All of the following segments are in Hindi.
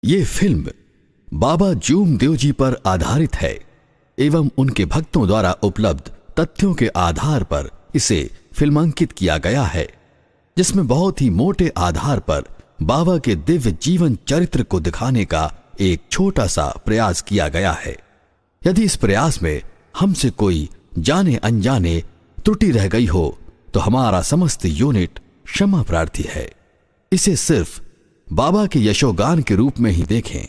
ये फिल्म बाबा जूमदेव जी पर आधारित है एवं उनके भक्तों द्वारा उपलब्ध तथ्यों के आधार पर इसे फिल्मांकित किया गया है, जिसमें बहुत ही मोटे आधार पर बाबा के दिव्य जीवन चरित्र को दिखाने का एक छोटा सा प्रयास किया गया है। यदि इस प्रयास में हमसे कोई जाने अनजाने त्रुटि रह गई हो तो हमारा समस्त यूनिट क्षमा प्रार्थी है। इसे सिर्फ बाबा के यशोगान के रूप में ही देखें।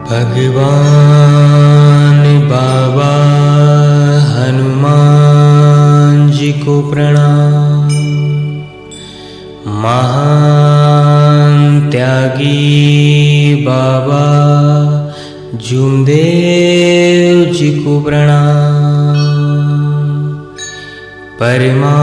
भगवान बाबा हनुमान जी को प्रणाम। महान त्यागी बाबा जूमदेव जी को प्रणाम। परमात्माए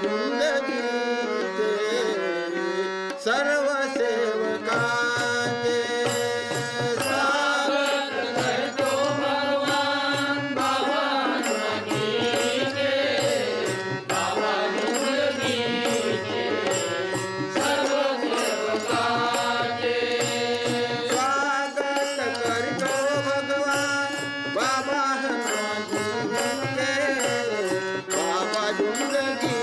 जिंदगीचे सर्व सेवकांचे स्वागत करतो भगवान बाबा जिंदगीचे बाबा जिंदगीचे सर्व सेवकांचे स्वागत करतो भगवान बाबा जिंदगीचे बाबा जिंदगीचे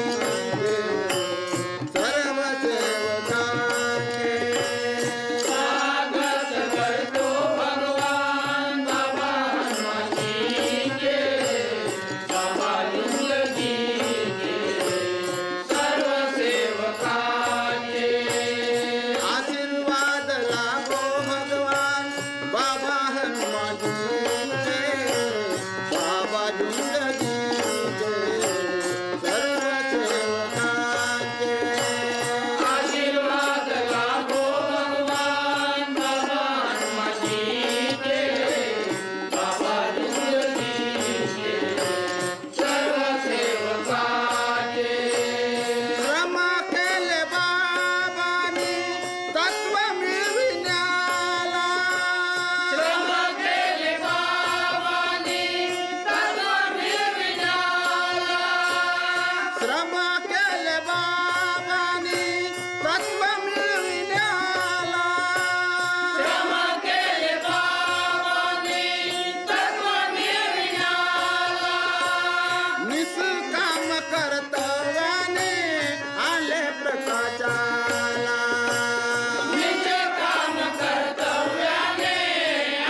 सर्व सेवकांचे स्वागत करतो भगवान बाबा जिंदगीचे बाबा जिंदगीचे सर्व सेवकांचे आशीर्वाद लाभो भगवान बाबा हनुमानजींचे बाबा जिंदगीचे सर्व सेवकांचे आशीर्वाद लाभो भगवान बाबा हनुमानजींचे बाबा जिंदगीचे सर्व सेवकांचे श्रम केले बाबांनी तत्व मिळविण्याला श्रम केले बाबांनी तत्व मिळविण्याला श्रम केले बाबांनी तत्व मिळविण्याला श्रम केले बाबांनी तत्व मिळविण्याला निष्काम कर्तव्याने आले प्रकाशाला निष्काम कर्तव्याने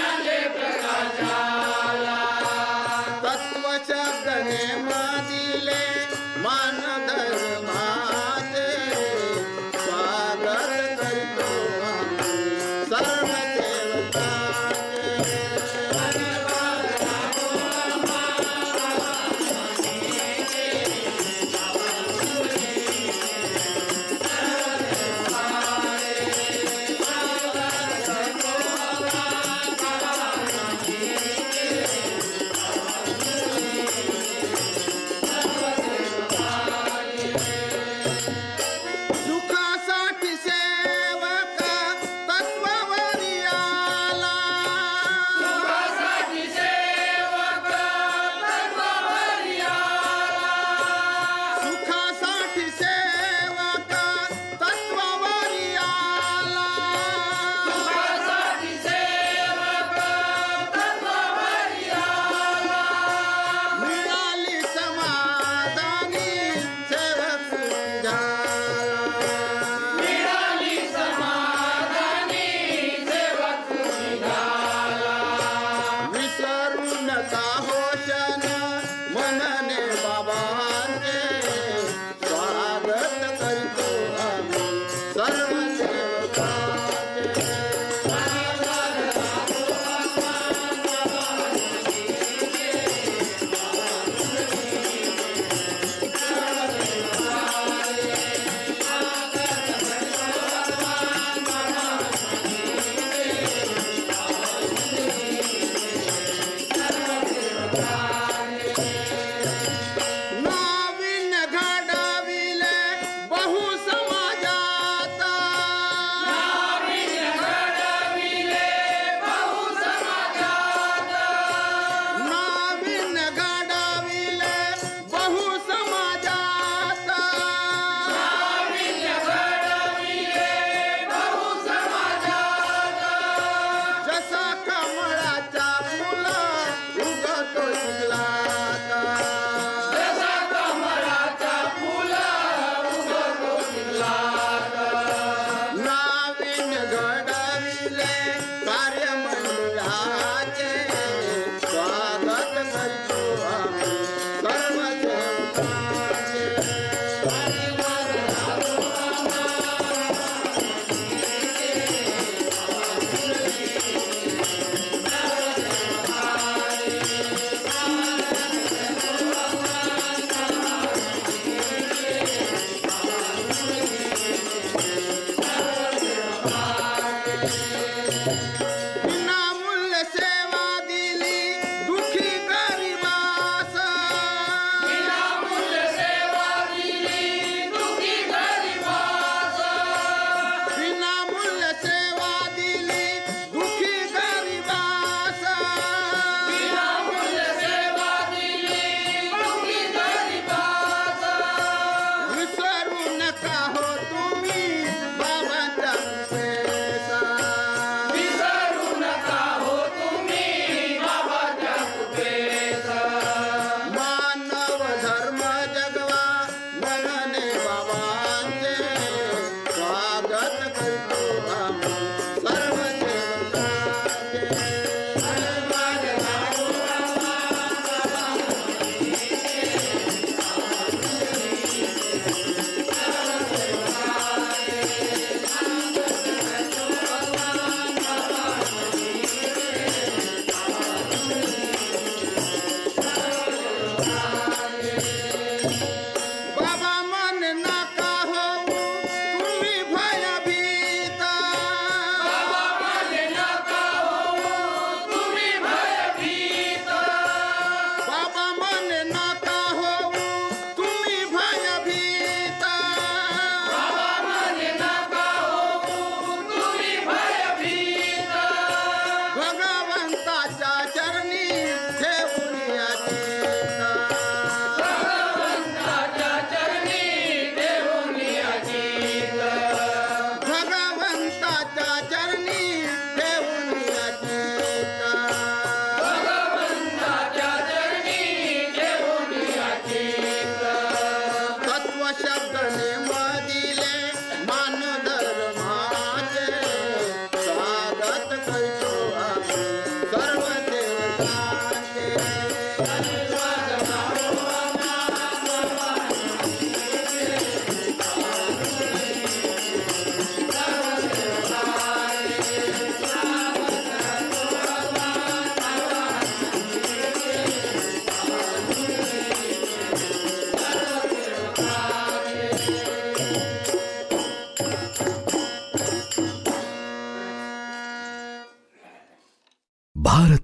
आले प्रकाशाला तत्व शब्दने दिले मान धर्माचे स्वागत करतो आम्ही सर्व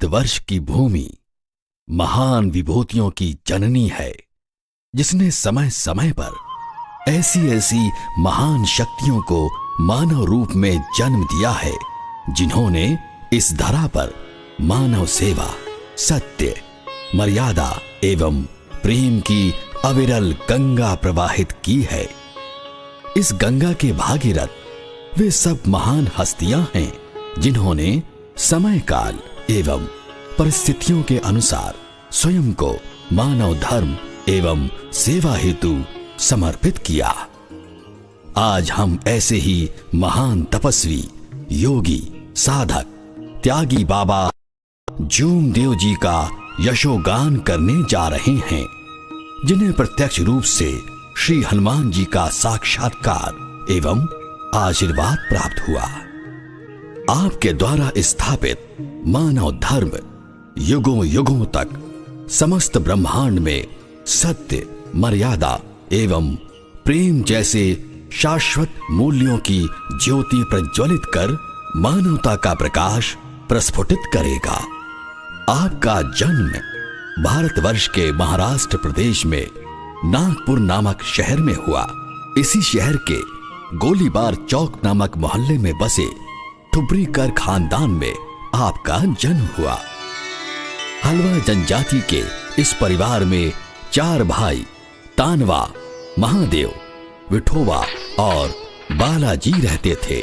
भारतवर्ष की भूमि महान विभूतियों की जननी है, जिसने समय समय पर ऐसी ऐसी महान शक्तियों को मानव रूप में जन्म दिया है, जिन्होंने इस धरा पर मानव सेवा, सत्य, मर्यादा एवं प्रेम की अविरल गंगा प्रवाहित की है। इस गंगा के भागीरथ वे सब महान हस्तियां हैं, जिन्होंने समय काल एवं परिस्थितियों के अनुसार स्वयं को मानव धर्म एवं सेवा हेतु समर्पित किया। आज हम ऐसे ही महान तपस्वी, योगी, साधक, त्यागी बाबा जूमदेव जी का यशोगान करने जा रहे हैं, जिन्हें प्रत्यक्ष रूप से श्री हनुमान जी का साक्षात्कार एवं आशीर्वाद प्राप्त हुआ। आपके द्वारा स्थापित मानव धर्म युगों युगों तक समस्त ब्रह्मांड में सत्य, मर्यादा एवं प्रेम जैसे शाश्वत मूल्यों की ज्योति प्रज्वलित कर मानवता का प्रकाश प्रस्फुटित करेगा। आपका जन्म भारतवर्ष के महाराष्ट्र प्रदेश में नागपुर नामक शहर में हुआ। इसी शहर के गोलीबार चौक नामक मोहल्ले में बसे ठुब्रीकर खानदान में आपका जन्म हुआ। हलवा जनजाति के इस परिवार में 4 भाई तानवा, महादेव, विठोबा और बालाजी रहते थे,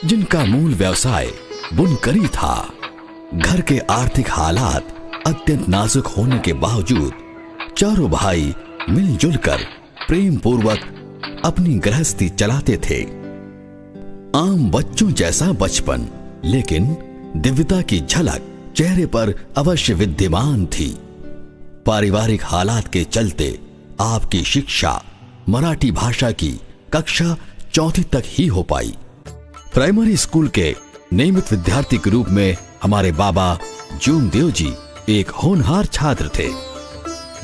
जिनका मूल व्यवसाय बुनकरी था। घर के आर्थिक हालात अत्यंत नाजुक होने के बावजूद चारों भाई मिलजुल कर प्रेम पूर्वक अपनी गृहस्थी चलाते थे। आम बच्चों जैसा बचपन, लेकिन दिव्यता की झलक चेहरे पर अवश्य विद्यमान थी। पारिवारिक हालात के चलते आपकी शिक्षा मराठी भाषा की कक्षा 4वीं तक ही हो पाई। प्राइमरी स्कूल के नियमित विद्यार्थी के रूप में हमारे बाबा जूमदेव जी एक होनहार छात्र थे।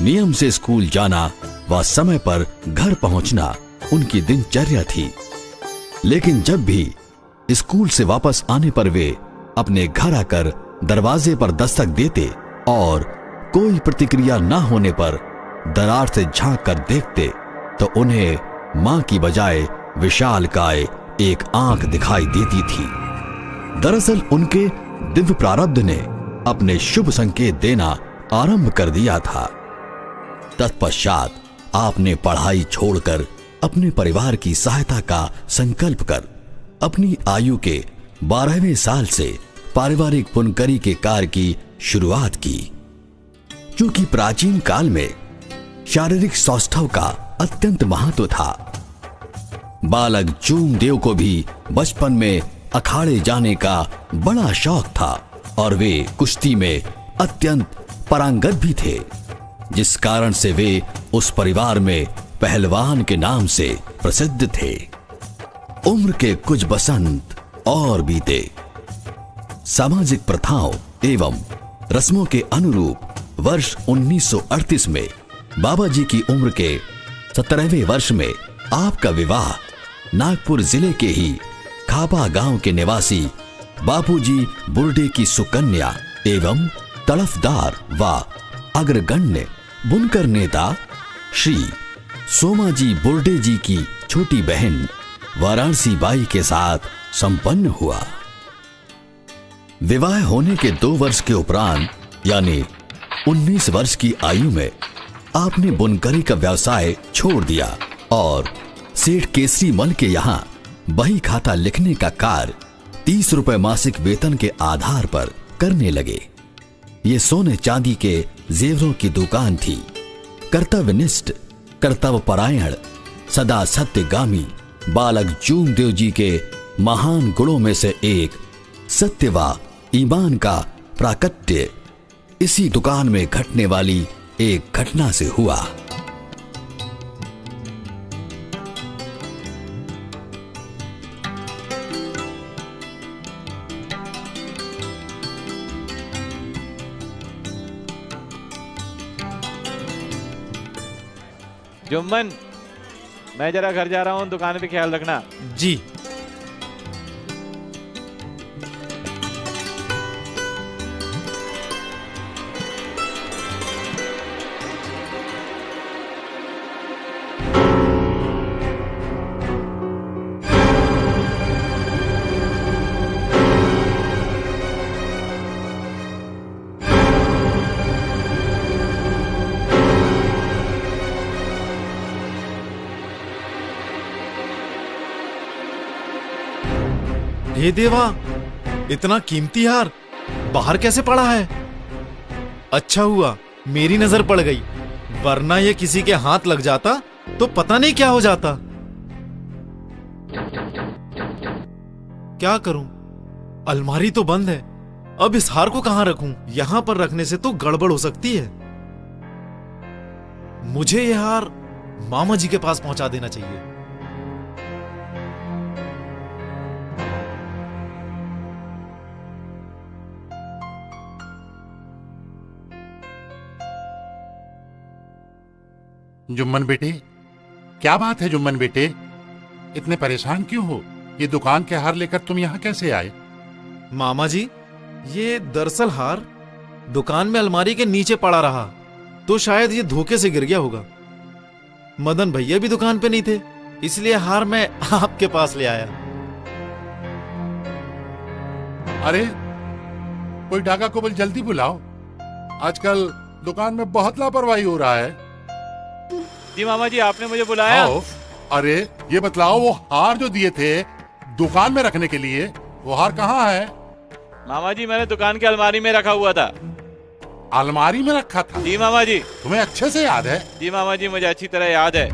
नियम से स्कूल जाना व समय पर घर पहुंचना उनकी दिनचर्या थी। लेकिन जब भी स्कूल से वापस आने पर वे अपने घर आकर दरवाजे पर दस्तक देते और कोई प्रतिक्रिया न होने पर दरार से झांक कर देखते, तो उन्हें मां की बजाय विशालकाय एक आंख दिखाई देती थी। दरअसल उनके दिव्य प्रारब्ध ने अपने शुभ संकेत देना आरंभ कर दिया था। तत्पश्चात आपने पढ़ाई छोड़कर अपने परिवार की सहायता का संकल्प कर अपनी आयु के 12वें साल से पारिवारिक बुनकरी के कार्य की शुरुआत की। क्योंकि प्राचीन काल में शारीरिक सौष्ठव का अत्यंत महत्व था, बालक जूमदेव को भी बचपन में अखाड़े जाने का बड़ा शौक था और वे कुश्ती में अत्यंत पारंगत भी थे, जिस कारण से वे उस परिवार में पहलवान के नाम से प्रसिद्ध थे। उम्र के कुछ बसंत और बीते। सामाजिक प्रथाओं एवं रस्मों के अनुरूप वर्ष 1938 में बाबा जी की उम्र के 17वें वर्ष में आपका विवाह नागपुर जिले के ही खापा गांव के निवासी बापूजी बुर्डे की सुकन्या एवं तड़फदार व अग्रगण्य बुनकर नेता श्री सोमाजी बुर्डे जी की छोटी बहन वाराणसी बाई के साथ संपन्न हुआ। विवाह होने के 2 वर्ष के उपरांत यानी 19 वर्ष की आयु में आपने बुनकरी का व्यवसाय छोड़ दिया और सेठ केसरी मल के यहाँ बही खाता लिखने का कार्य 30 रुपए मासिक वेतन के आधार पर करने लगे। ये सोने चांदी के जेवरों की दुकान थी। कर्तव्यनिष्ठ, कर्तव्यपरायण, सदा सत्यगामी बालक जूमदेव जी के महान गुणों में से एक सत्य व ईमान का प्राकट्य इसी दुकान में घटने वाली एक घटना से हुआ। जुम्मन, मैं जरा घर जा रहा हूँ, दुकान पे ख्याल रखना। जी। हे देवा, इतना कीमती हार बाहर कैसे पड़ा है? अच्छा हुआ मेरी नजर पड़ गई, वरना ये किसी के हाथ लग जाता तो पता नहीं क्या हो जाता। क्या करूं? अलमारी तो बंद है, अब इस हार को कहां रखूं? यहां पर रखने से तो गड़बड़ हो सकती है। मुझे यह हार मामा जी के पास पहुंचा देना चाहिए। जुम्मन बेटे, क्या बात है जुम्मन बेटे? इतने परेशान क्यों हो? ये दुकान के हार लेकर तुम यहाँ कैसे आए? मामा जी, ये दरअसल हार दुकान में अलमारी के नीचे पड़ा रहा, तो शायद ये धोखे से गिर गया होगा। मदन भैया भी दुकान पे नहीं थे, इसलिए हार मैं आपके पास ले आया। अरे कोई डाका को बोल जल्दी बुलाओ, आजकल दुकान में बहुत लापरवाही हो रहा है। जी मामा जी, आपने मुझे बुलाया? आओ। अरे ये बतलाओ, वो हार जो दिए थे दुकान में रखने के लिए, वो हार कहाँ है? मामा जी, मैंने दुकान की अलमारी में रखा हुआ था। अलमारी में रखा था? जी मामा जी। तुम्हें अच्छे से याद है? जी मामा जी, मुझे अच्छी तरह याद है,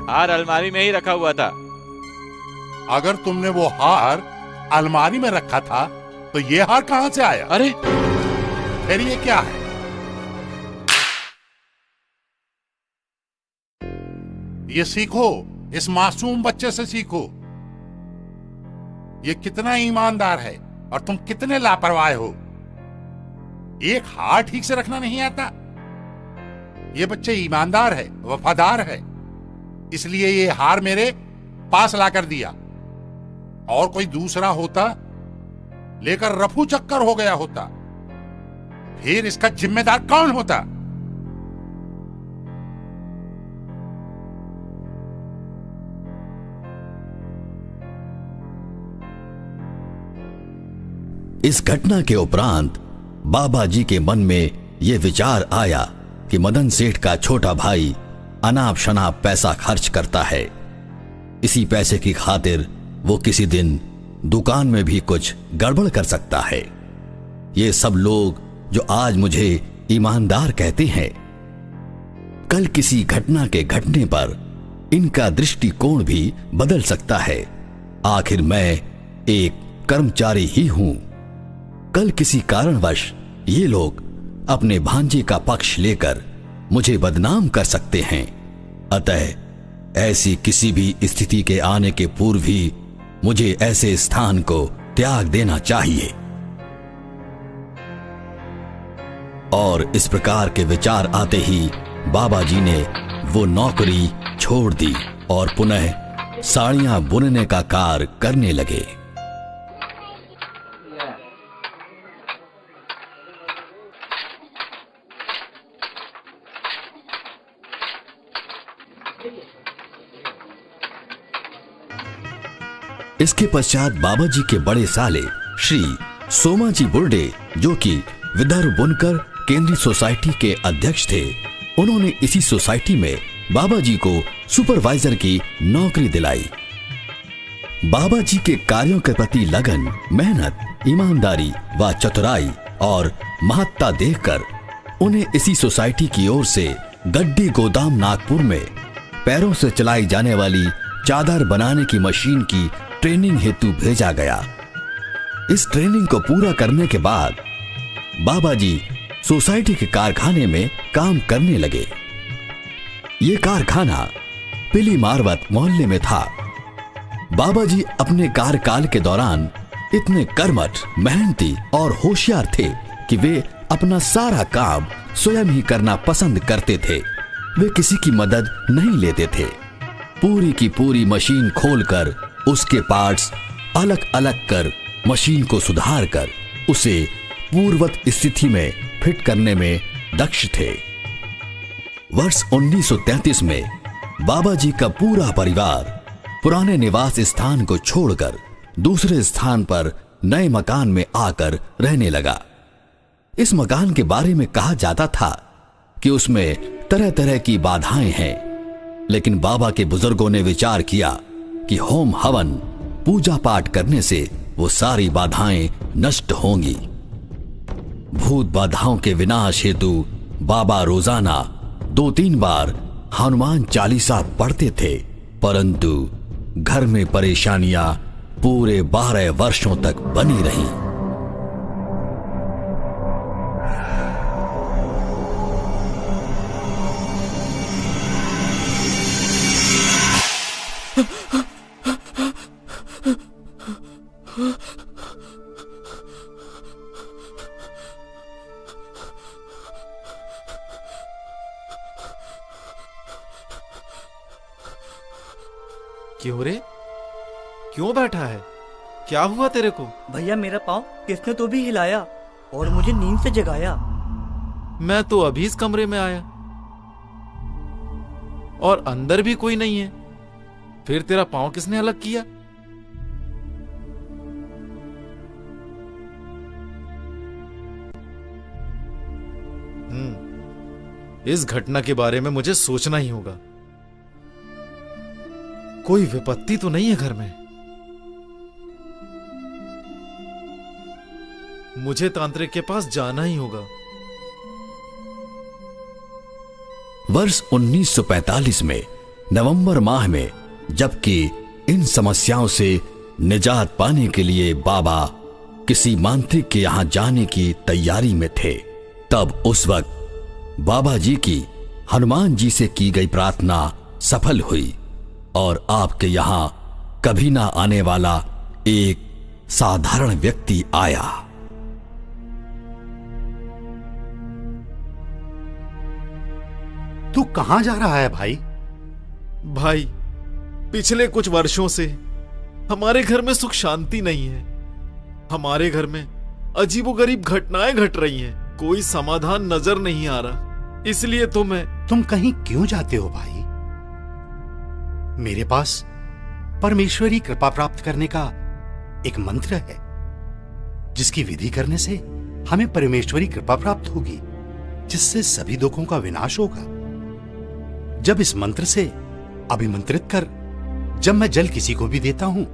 हार अलमारी में ही रखा हुआ था। अगर तुमने वो हार अलमारी में रखा था तो ये हार कहाँ से आया? अरे फिर ये क्या है? ये सीखो, इस मासूम बच्चे से सीखो। ये कितना ईमानदार है और तुम कितने लापरवाह हो। एक हार ठीक से रखना नहीं आता। ये बच्चे ईमानदार है, वफादार है, इसलिए ये हार मेरे पास लाकर दिया। और कोई दूसरा होता लेकर रफू चक्कर हो गया होता, फिर इसका जिम्मेदार कौन होता? इस घटना के उपरांत बाबा जी के मन में यह विचार आया कि मदन सेठ का छोटा भाई अनाप शनाप पैसा खर्च करता है। इसी पैसे की खातिर वो किसी दिन दुकान में भी कुछ गड़बड़ कर सकता है। ये सब लोग जो आज मुझे ईमानदार कहते हैं, कल किसी घटना के घटने पर इनका दृष्टिकोण भी बदल सकता है। आखिर मैं एक कर्मचारी ही हूं। कल किसी कारणवश ये लोग अपने भांजे का पक्ष लेकर मुझे बदनाम कर सकते हैं। अतः ऐसी किसी भी स्थिति के आने के पूर्व ही मुझे ऐसे स्थान को त्याग देना चाहिए। और इस प्रकार के विचार आते ही बाबा जी ने वो नौकरी छोड़ दी और पुनः साड़ियां बुनने का कार्य करने लगे। इसके पश्चात बाबा जी के बड़े साले श्री सोमाजी बुर्डे, जो कि विदर्भ बुनकर केंद्रीय सोसाइटी के अध्यक्ष थे, उन्होंने इसी सोसाइटी में बाबा जी को सुपरवाइजर की नौकरी दिलाई। बाबा जी के कार्यों के प्रति लगन, मेहनत, ईमानदारी व चतुराई और महत्ता देखकर उन्हें इसी सोसाइटी की ओर से गड्डी गोदाम नागपुर में पैरों से चलाई जाने वाली चादर बनाने की मशीन की ट्रेनिंग हेतु भेजा गया। इस ट्रेनिंग को पूरा करने के बाद बाबा जी सोसाइटी के कारखाने में काम करने लगे। ये कारखाना पिली मारवत मोहल्ले में था। बाबा जी अपने कार्यकाल के दौरान इतने कर्मठ, मेहनती और होशियार थे कि वे अपना सारा काम स्वयं ही करना पसंद करते थे। वे किसी की मदद नहीं लेते थे। पूरी की पूरी मशीन खोलकर उसके पार्ट्स अलग अलग कर मशीन को सुधार कर उसे पूर्ववत स्थिति में फिट करने में दक्ष थे। वर्ष 1933 में बाबा जी का पूरा परिवार पुराने निवास स्थान को छोड़कर दूसरे स्थान पर नए मकान में आकर रहने लगा। इस मकान के बारे में कहा जाता था कि उसमें तरह तरह की बाधाएं हैं, लेकिन बाबा के बुजुर्गों ने विचार किया कि होम हवन पूजा पाठ करने से वो सारी बाधाएं नष्ट होंगी। भूत बाधाओं के विनाश हेतु बाबा रोजाना 2-3 बार हनुमान चालीसा पढ़ते थे, परंतु घर में परेशानियां पूरे 12 वर्षों तक बनी रहीं। क्यों रे, क्यों बैठा है? क्या हुआ तेरे को? भैया मेरा पाँव किसने तो भी हिलाया और मुझे नींद से जगाया। मैं तो अभी इस कमरे में आया और अंदर भी कोई नहीं है। फिर तेरा पाँव किसने अलग किया? इस घटना के बारे में मुझे सोचना ही होगा। कोई विपत्ति तो नहीं है घर में। मुझे तांत्रिक के पास जाना ही होगा। वर्ष 1945 में नवंबर माह में, जबकि इन समस्याओं से निजात पाने के लिए बाबा किसी मांत्रिक के यहां जाने की तैयारी में थे, तब उस वक्त बाबा जी की हनुमान जी से की गई प्रार्थना सफल हुई और आपके यहां कभी ना आने वाला एक साधारण व्यक्ति आया। तू कहां जा रहा है भाई? भाई, पिछले कुछ वर्षों से हमारे घर में सुख शांति नहीं है। हमारे घर में अजीबोगरीब घटनाएं घट रही हैं। कोई समाधान नजर नहीं आ रहा। इसलिए तो तुम कहीं क्यों जाते हो भाई? मेरे पास परमेश्वरी कृपा प्राप्त करने का एक मंत्र है, जिसकी विधि करने से हमें परमेश्वरी कृपा प्राप्त होगी, जिससे सभी दुखों का विनाश होगा। जब इस मंत्र से अभिमंत्रित कर जब मैं जल किसी को भी देता हूं,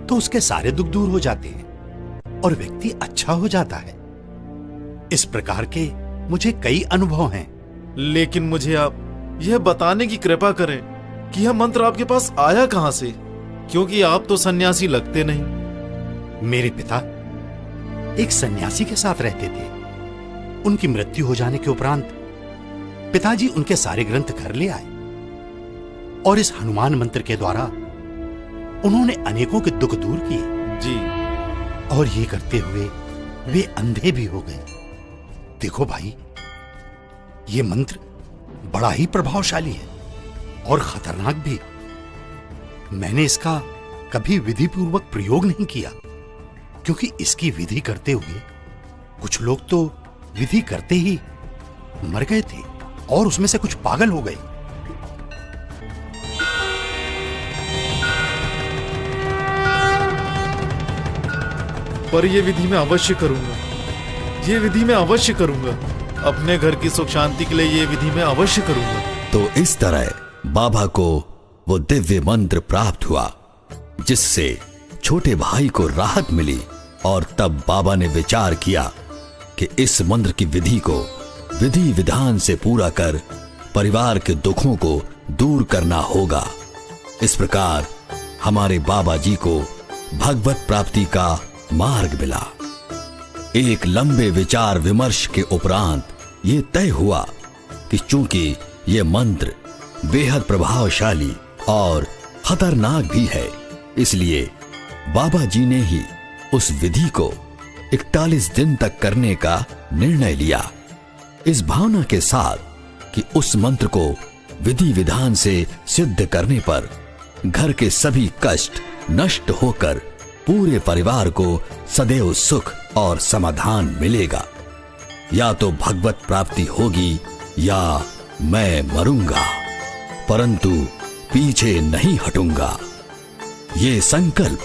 तो उसके सारे दुख दूर हो जाते हैं और व्यक्ति अच्छा हो जाता है। इस प्रकार के मुझे कई अनुभव हैं। लेकिन मुझे आप यह बताने की कृपा करें कि यह मंत्र आपके पास आया कहां से, क्योंकि आप तो सन्यासी लगते नहीं। मेरे पिता एक सन्यासी के साथ रहते थे। उनकी मृत्यु हो जाने के उपरांत पिताजी उनके सारे ग्रंथ घर ले आए और इस हनुमान मंत्र के द्वारा उन्होंने अनेकों के दुख दूर किए जी। और ये करते हुए वे अंधे भी हो गए। देखो भाई, ये मंत्र बड़ा ही प्रभावशाली है और खतरनाक भी। मैंने इसका कभी विधि पूर्वक प्रयोग नहीं किया, क्योंकि इसकी विधि करते हुए कुछ लोग तो विधि करते ही मर गए थे और उसमें से कुछ पागल हो गए। पर यह विधि मैं अवश्य करूंगा। ये विधि मैं अवश्य करूंगा। अपने घर की सुख शांति के लिए ये विधि मैं अवश्य करूंगा। तो इस तरह बाबा को वो दिव्य मंत्र प्राप्त हुआ, जिससे छोटे भाई को राहत मिली। और तब बाबा ने विचार किया कि इस मंत्र की विधि को विधि विधान से पूरा कर परिवार के दुखों को दूर करना होगा। इस प्रकार हमारे बाबा जी को भगवत प्राप्ति का मार्ग मिला। एक लंबे विचार विमर्श के उपरांत ये तय हुआ कि चूंकि ये मंत्र बेहद प्रभावशाली और खतरनाक भी है, इसलिए बाबा जी ने ही उस विधि को 41 दिन तक करने का निर्णय लिया, इस भावना के साथ कि उस मंत्र को विधि विधान से सिद्ध करने पर घर के सभी कष्ट नष्ट होकर पूरे परिवार को सदैव सुख और समाधान मिलेगा। या तो भगवत प्राप्ति होगी या मैं मरूंगा, परंतु पीछे नहीं हटूंगा। ये संकल्प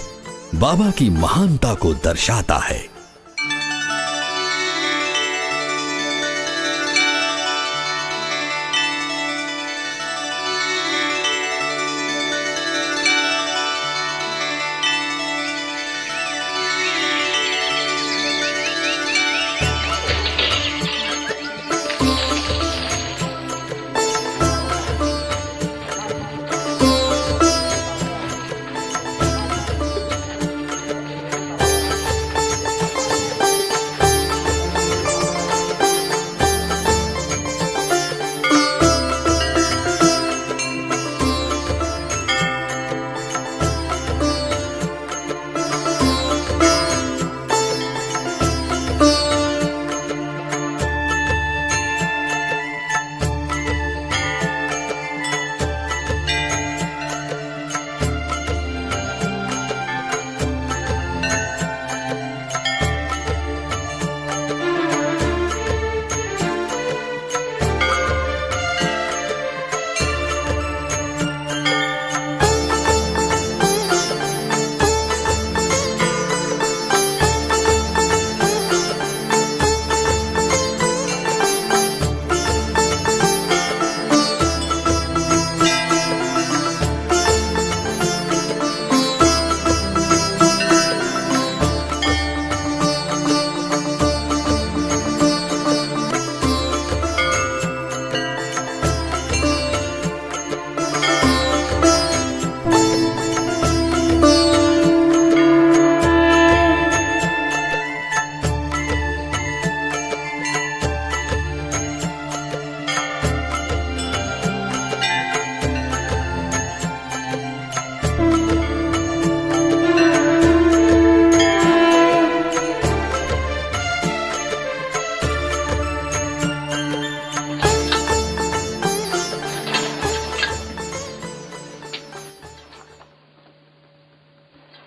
बाबा की महानता को दर्शाता है।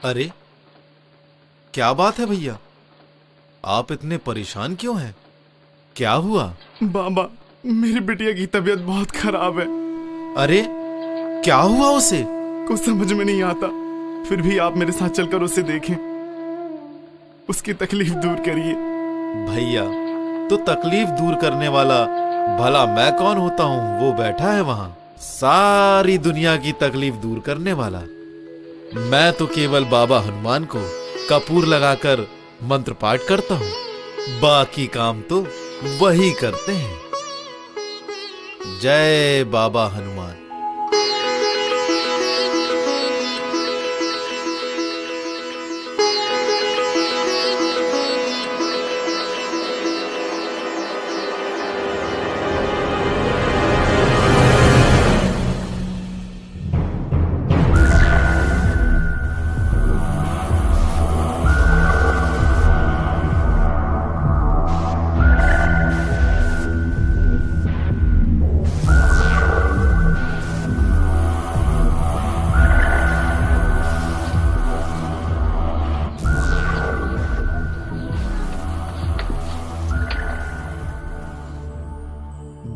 अरे क्या बात है भैया, आप इतने परेशान क्यों हैं? क्या हुआ? बाबा, मेरी बिटिया की तबीयत बहुत खराब है। अरे क्या हुआ उसे? कुछ समझ में नहीं आता, फिर भी आप मेरे साथ चलकर उसे देखें, उसकी तकलीफ दूर करिए। भैया, तो तकलीफ दूर करने वाला भला मैं कौन होता हूं? वो बैठा है वहां, सारी दुनिया की तकलीफ दूर करने वाला। मैं तो केवल बाबा हनुमान को कपूर लगाकर मंत्र पाठ करता हूं, बाकी काम तो वही करते हैं। जय बाबा हनुमान।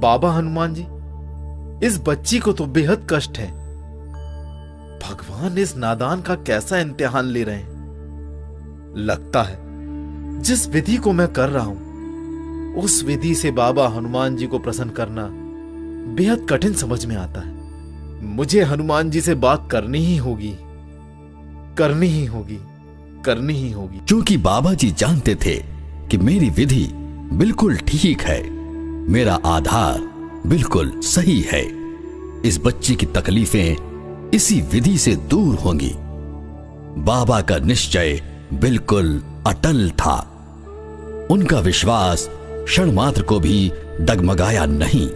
बाबा हनुमान जी, इस बच्ची को तो बेहद कष्ट है। भगवान इस नादान का कैसा इम्तिहान ले रहे हैं। लगता है जिस विधि को मैं कर रहा हूं, उस विधि से बाबा हनुमान जी को प्रसन्न करना बेहद कठिन समझ में आता है। मुझे हनुमान जी से बात करनी ही होगी, करनी ही होगी, करनी ही होगी। क्योंकि बाबा जी जानते थे कि मेरी विधि बिल्कुल ठीक है, मेरा आधार बिल्कुल सही है। इस बच्ची की तकलीफें इसी विधि से दूर होंगी। बाबा का निश्चय बिल्कुल अटल था। उनका विश्वास क्षण मात्र को भी डगमगाया नहीं।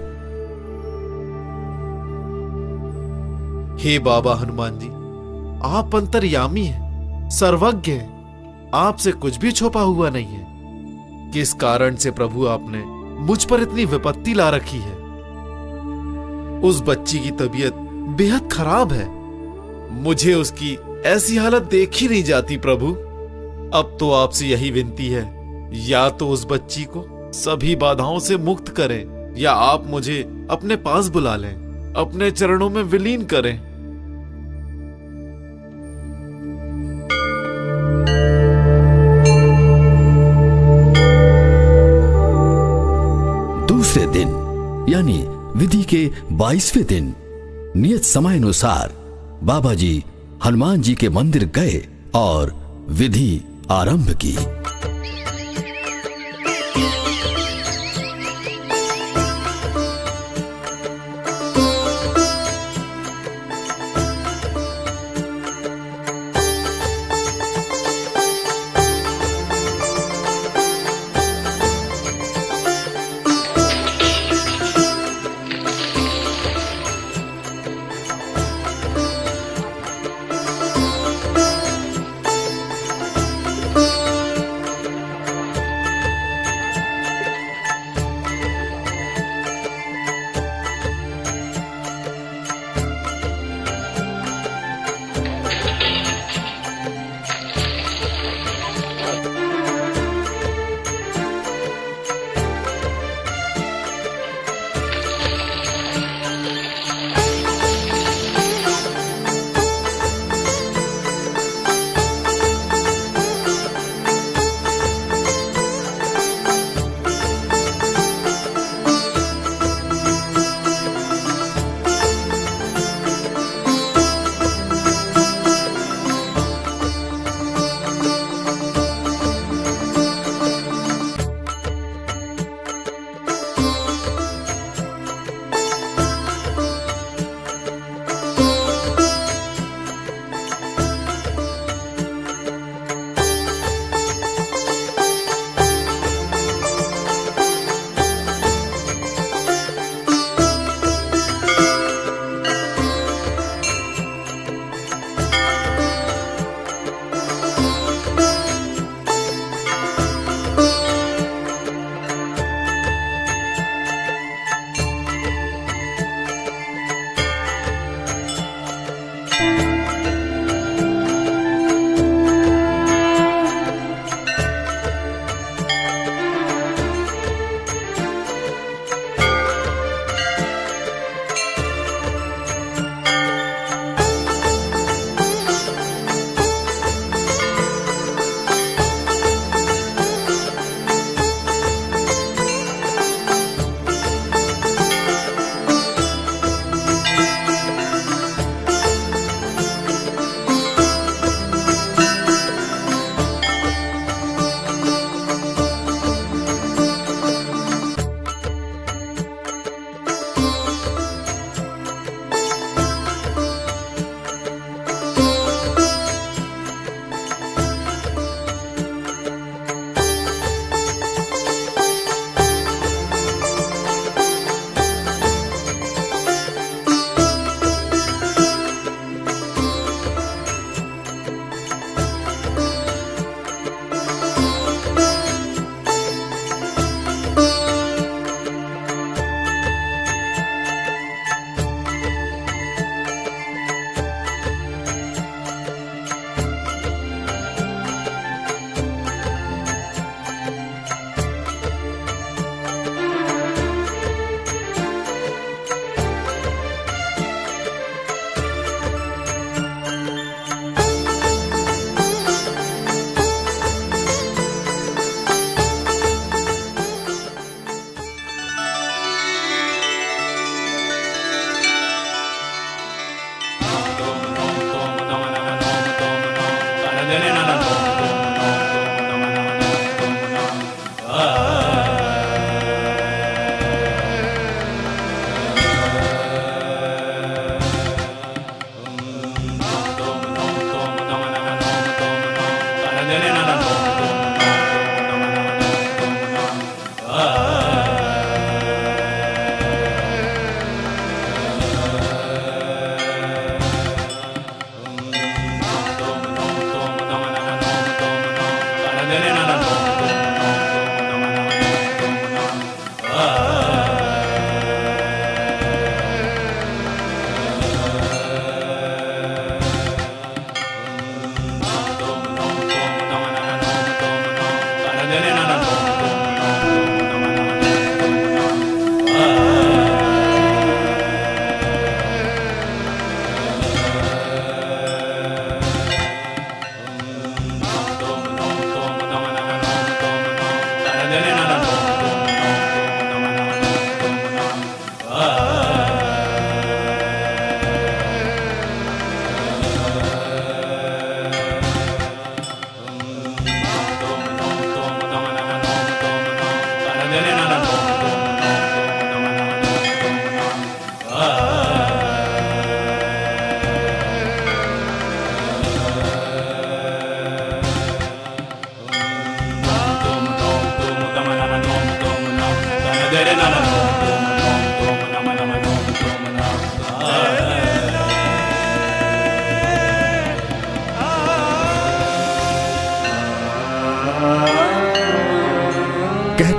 हे बाबा हनुमान जी, आप अंतर्यामी हैं, सर्वज्ञ हैं, आपसे कुछ भी छुपा हुआ नहीं है। किस कारण से प्रभु आपने मुझ पर इतनी विपत्ति ला रखी है? उस बच्ची की तबीयत बेहद खराब है, मुझे उसकी ऐसी हालत देखी नहीं जाती प्रभु। अब तो आपसे यही विनती है, या तो उस बच्ची को सभी बाधाओं से मुक्त करें, या आप मुझे अपने पास बुला लें, अपने चरणों में विलीन करें। दूसरे दिन यानी विधि के 22वें दिन नियत समय अनुसार बाबा जी हनुमान जी के मंदिर गए और विधि आरंभ की।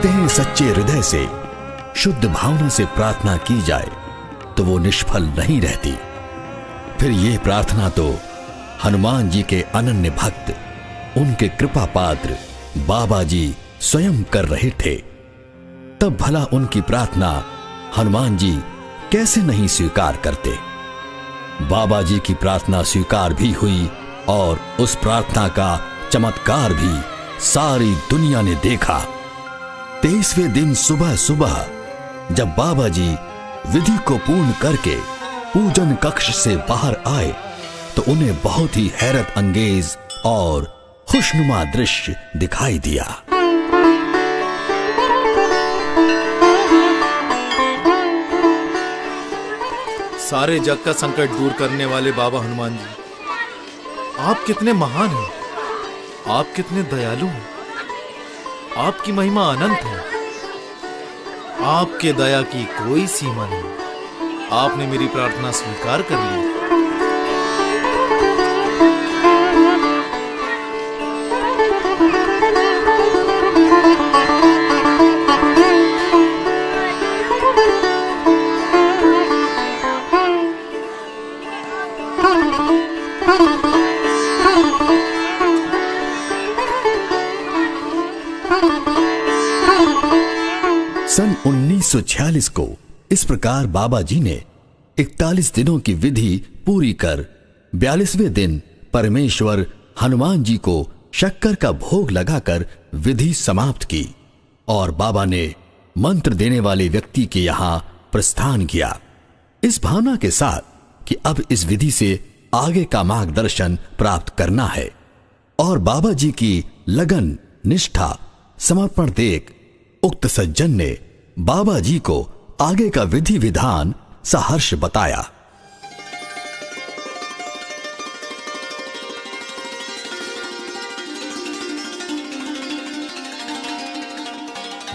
कहते हैं सच्चे हृदय से, शुद्ध भावना से प्रार्थना की जाए तो वो निष्फल नहीं रहती। फिर ये प्रार्थना तो हनुमान जी के अनन्य भक्त, उनके कृपा पात्र बाबा जी स्वयं कर रहे थे। तब भला उनकी प्रार्थना हनुमान जी कैसे नहीं स्वीकार करते। बाबा जी की प्रार्थना स्वीकार भी हुई और उस प्रार्थना का चमत्कार भी सारी दुनिया ने देखा। 23वें दिन सुबह सुबह जब बाबा जी विधि को पूर्ण करके पूजन कक्ष से बाहर आए तो उन्हें बहुत ही हैरत अंगेज और खुशनुमा दृश्य दिखाई दिया। सारे जग का संकट दूर करने वाले बाबा हनुमान जी, आप कितने महान हैं, आप कितने दयालु हैं, आपकी महिमा अनंत है, आपके दया की कोई सीमा नहीं। आपने मेरी प्रार्थना स्वीकार कर ली। सन 1946 को इस प्रकार बाबा जी ने 41 दिनों की विधि पूरी कर 42वें दिन परमेश्वर हनुमान जी को शक्कर का भोग लगाकर विधि समाप्त की और बाबा ने मंत्र देने वाले व्यक्ति के यहां प्रस्थान किया, इस भावना के साथ कि अब इस विधि से आगे का मार्गदर्शन प्राप्त करना है। और बाबा जी की लगन, निष्ठा, समर्पण देख उक्त सज्जन ने बाबा जी को आगे का विधि विधान सहर्ष बताया।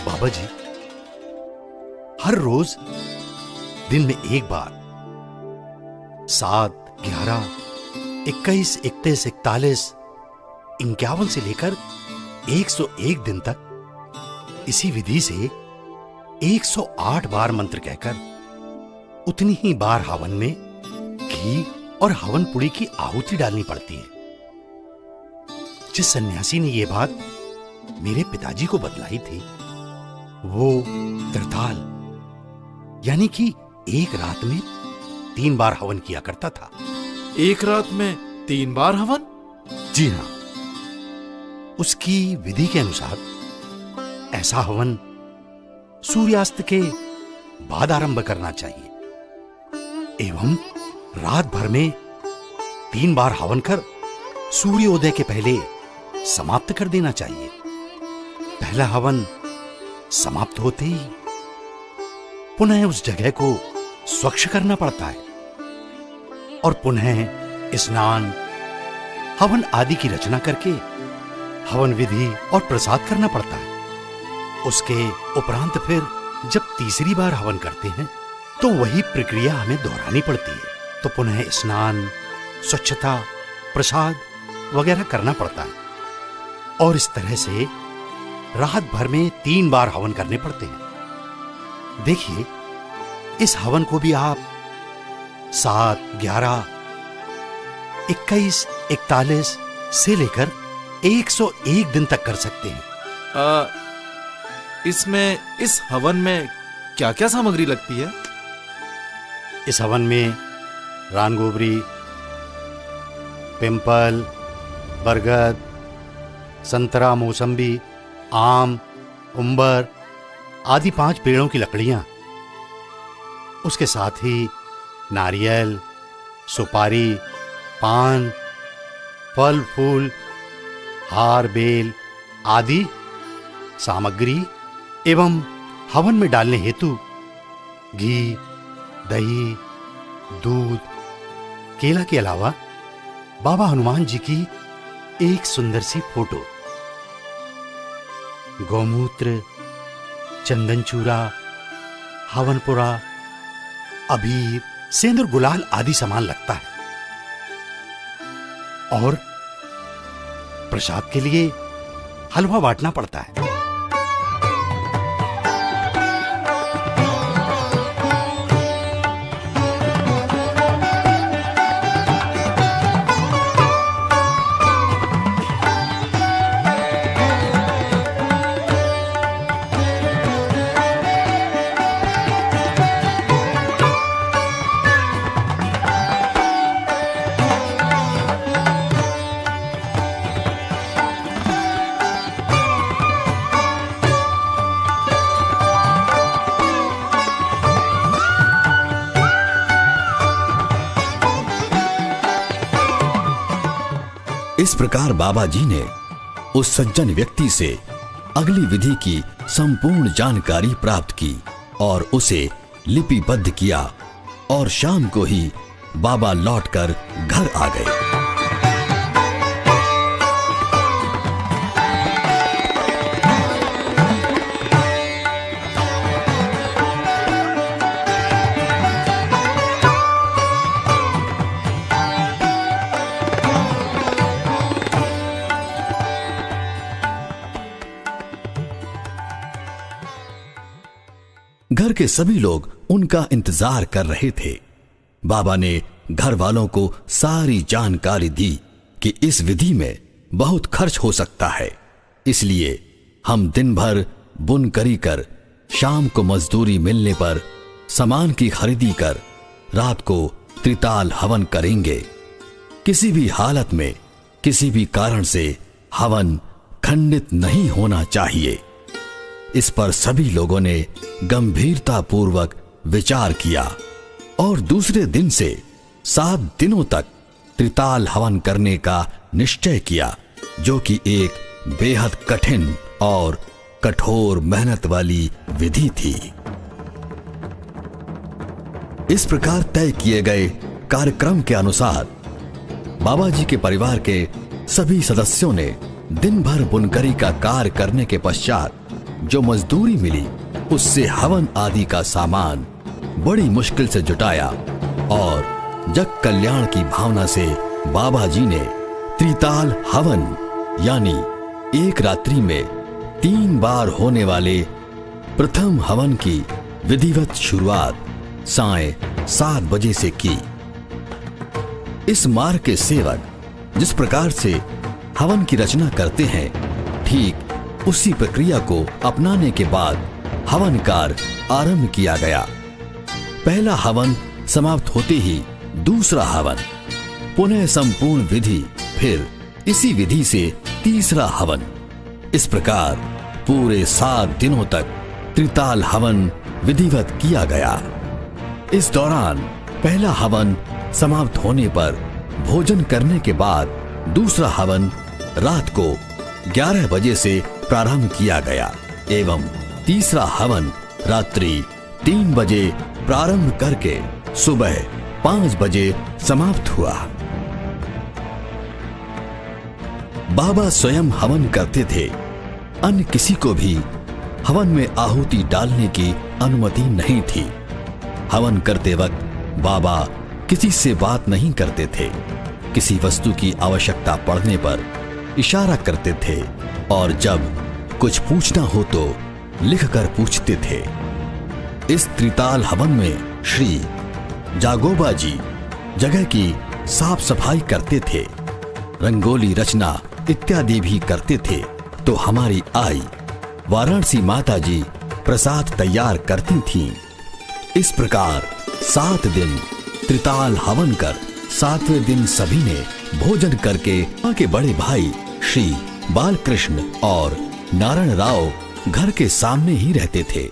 बाबा जी हर रोज दिन में एक बार 7, 11, 21, 31, 41, 51 से लेकर 101 दिन तक इसी विधि से 108 बार मंत्र कहकर उतनी ही बार हवन में घी और हवन पुड़ी की आहुति डालनी पड़ती है। जिस सन्यासी ने यह बात मेरे पिताजी को बतलाई थी वो त्रिताल यानी कि एक रात में 3 बार हवन किया करता था। एक रात में 3 बार हवन? जी हां, उसकी विधि के अनुसार ऐसा हवन सूर्यास्त के बाद आरंभ करना चाहिए एवं रात भर में 3 बार हवन कर सूर्योदय के पहले समाप्त कर देना चाहिए। पहला हवन समाप्त होते ही पुनः उस जगह को स्वच्छ करना पड़ता है और पुनः स्नान, हवन आदि की रचना करके हवन विधि और प्रसाद करना पड़ता है। उसके उपरांत फिर जब तीसरी बार हवन करते हैं तो वही प्रक्रिया हमें दोहरानी पड़ती है। तो पुनः स्नान, स्वच्छता, प्रसाद वगैरह करना पड़ता है और इस तरह से रात भर में 3 बार हवन करने पड़ते हैं। देखिए, इस हवन को भी आप 7, 11, 21, 41 से लेकर 101 दिन तक कर सकते हैं। इस हवन में क्या क्या सामग्री लगती है? इस हवन में रानगोबरी, पिंपल, बरगद, संतरा, मौसम्बी, आम, उंबर आदि 5 पेड़ों की लकड़ियां, उसके साथ ही नारियल, सुपारी, पान, फल फूल, हार बेल आदि सामग्री एवं हवन में डालने हेतु घी, दही, दूध, केला के अलावा बाबा हनुमान जी की एक सुंदर सी फोटो, गौमूत्र, चंदन चूरा, हवनपुरा, अबीर, सेंदूर, गुलाल आदि सामान लगता है और प्रसाद के लिए हलवा बांटना पड़ता है। इस प्रकार बाबा जी ने उस सज्जन व्यक्ति से अगली विधि की संपूर्ण जानकारी प्राप्त की और उसे लिपिबद्ध किया और शाम को ही बाबा लौटकर घर आ गए। घर के सभी लोग उनका इंतजार कर रहे थे। बाबा ने घर वालों को सारी जानकारी दी कि इस विधि में बहुत खर्च हो सकता है, इसलिए हम दिन भर बुनकरी कर, शाम को मजदूरी मिलने पर सामान की खरीदी कर रात को त्रिताल हवन करेंगे। किसी भी हालत में किसी भी कारण से हवन खंडित नहीं होना चाहिए। इस पर सभी लोगों ने गंभीरता पूर्वक विचार किया और दूसरे दिन से 7 दिनों तक त्रिताल हवन करने का निश्चय किया, जो कि एक बेहद कठिन और कठोर मेहनत वाली विधि थी। इस प्रकार तय किए गए कार्यक्रम के अनुसार बाबा जी के परिवार के सभी सदस्यों ने दिन भर बुनकरी का कार्य करने के पश्चात जो मजदूरी मिली उससे हवन आदि का सामान बड़ी मुश्किल से जुटाया और जग कल्याण की भावना से बाबा जी ने त्रिताल हवन यानी एक रात्रि में 3 बार होने वाले प्रथम हवन की विधिवत शुरुआत साय 7 बजे से की। इस मार्ग के सेवक जिस प्रकार से हवन की रचना करते हैं, ठीक उसी प्रक्रिया को अपनाने के बाद हवन कार्य आरंभ किया गया। पहला हवन समाप्त होते ही दूसरा हवन, पुनः संपूर्ण विधि, फिर इसी विधि से तीसरा हवन। इस प्रकार पूरे 7 दिनों तक त्रिताल हवन विधिवत किया गया। इस दौरान पहला हवन समाप्त होने पर भोजन करने के बाद दूसरा हवन रात को 11 बजे से प्रारंभ किया गया एवं तीसरा हवन रात्रि 3 बजे प्रारंभ करके सुबह 5 बजे समाप्त हुआ। बाबा स्वयं हवन करते थे, अन्य किसी को भी हवन में आहुति डालने की अनुमति नहीं थी। हवन करते वक्त बाबा किसी से बात नहीं करते थे, किसी वस्तु की आवश्यकता पड़ने पर इशारा करते थे और जब कुछ पूछना हो तो लिखकर पूछते थे। इस त्रिताल हवन में श्री जागोबा जी जगह की साफ सफाई करते थे, रंगोली रचना इत्यादि भी करते थे। तो हमारी आई वाराणसी माता जी प्रसाद तैयार करती थीं। इस प्रकार 7 दिन त्रिताल हवन कर 7वें दिन सभी ने भोजन करके वहां के बड़े भाई श्री बालकृष्ण और नारायण राव घर के सामने ही रहते थे।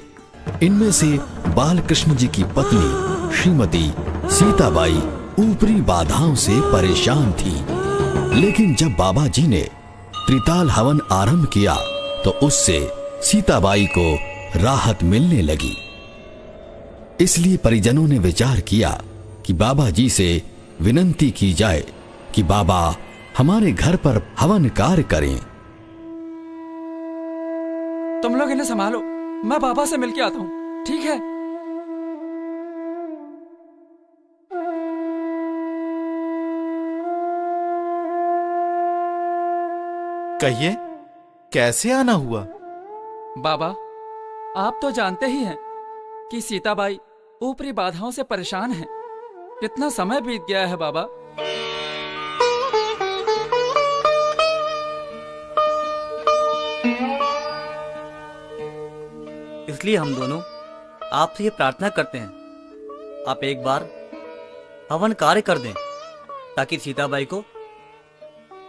इनमें से बालकृष्ण जी की पत्नी श्रीमती सीताबाई ऊपरी बाधाओं से परेशान थी, लेकिन जब बाबा जी ने त्रिताल हवन आरंभ किया तो उससे सीताबाई को राहत मिलने लगी। इसलिए परिजनों ने विचार किया कि बाबा जी से विनंती की जाए कि बाबा हमारे घर पर हवन कार्य करें। तुम लोग इन्हें संभालो, मैं बाबा से मिलके आता हूँ, ठीक है? कहिए, कैसे आना हुआ? बाबा, आप तो जानते ही हैं कि सीताबाई ऊपरी बाधाओं से परेशान हैं। कितना समय बीत गया है बाबा। इसलिए हम दोनों आपसे ये प्रार्थना करते हैं, आप एक बार हवन कार्य कर दें ताकि सीताबाई को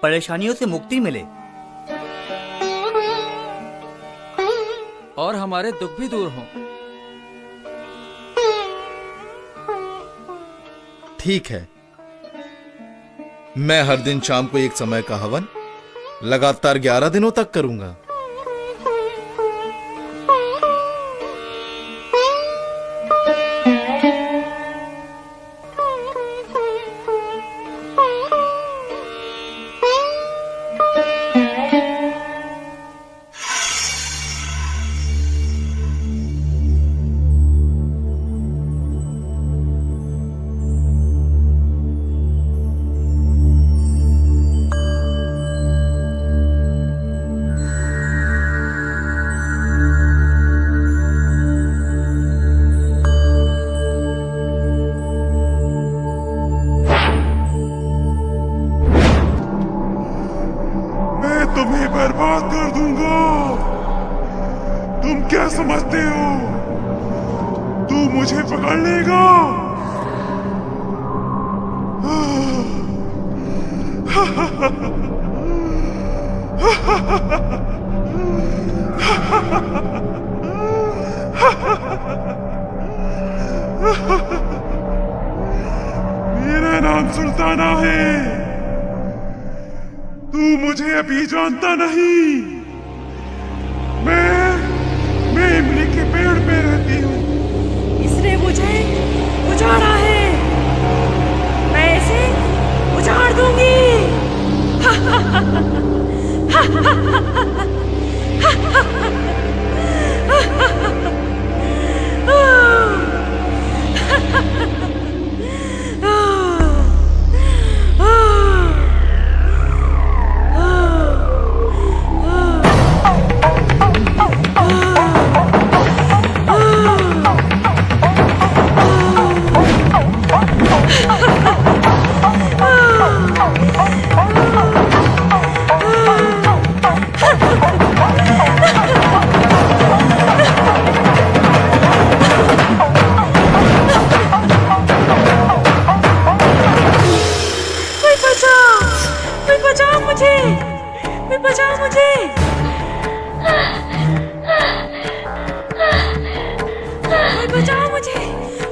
परेशानियों से मुक्ति मिले और हमारे दुख भी दूर हों। ठीक है, मैं हर दिन शाम को एक समय का हवन लगातार 11 दिनों तक करूंगा। तुम्हें बर्बाद कर दूंगा। तुम क्या समझते हो तू मुझे पकड़ लेगा? मेरा नाम सुल्ताना है। तू मुझे अभी जानता नहीं। मैं इमली के पेड़ पे रहती हूँ। इसने मुझे उजाड़ा है, मैं इसे उजाड़ दूंगी।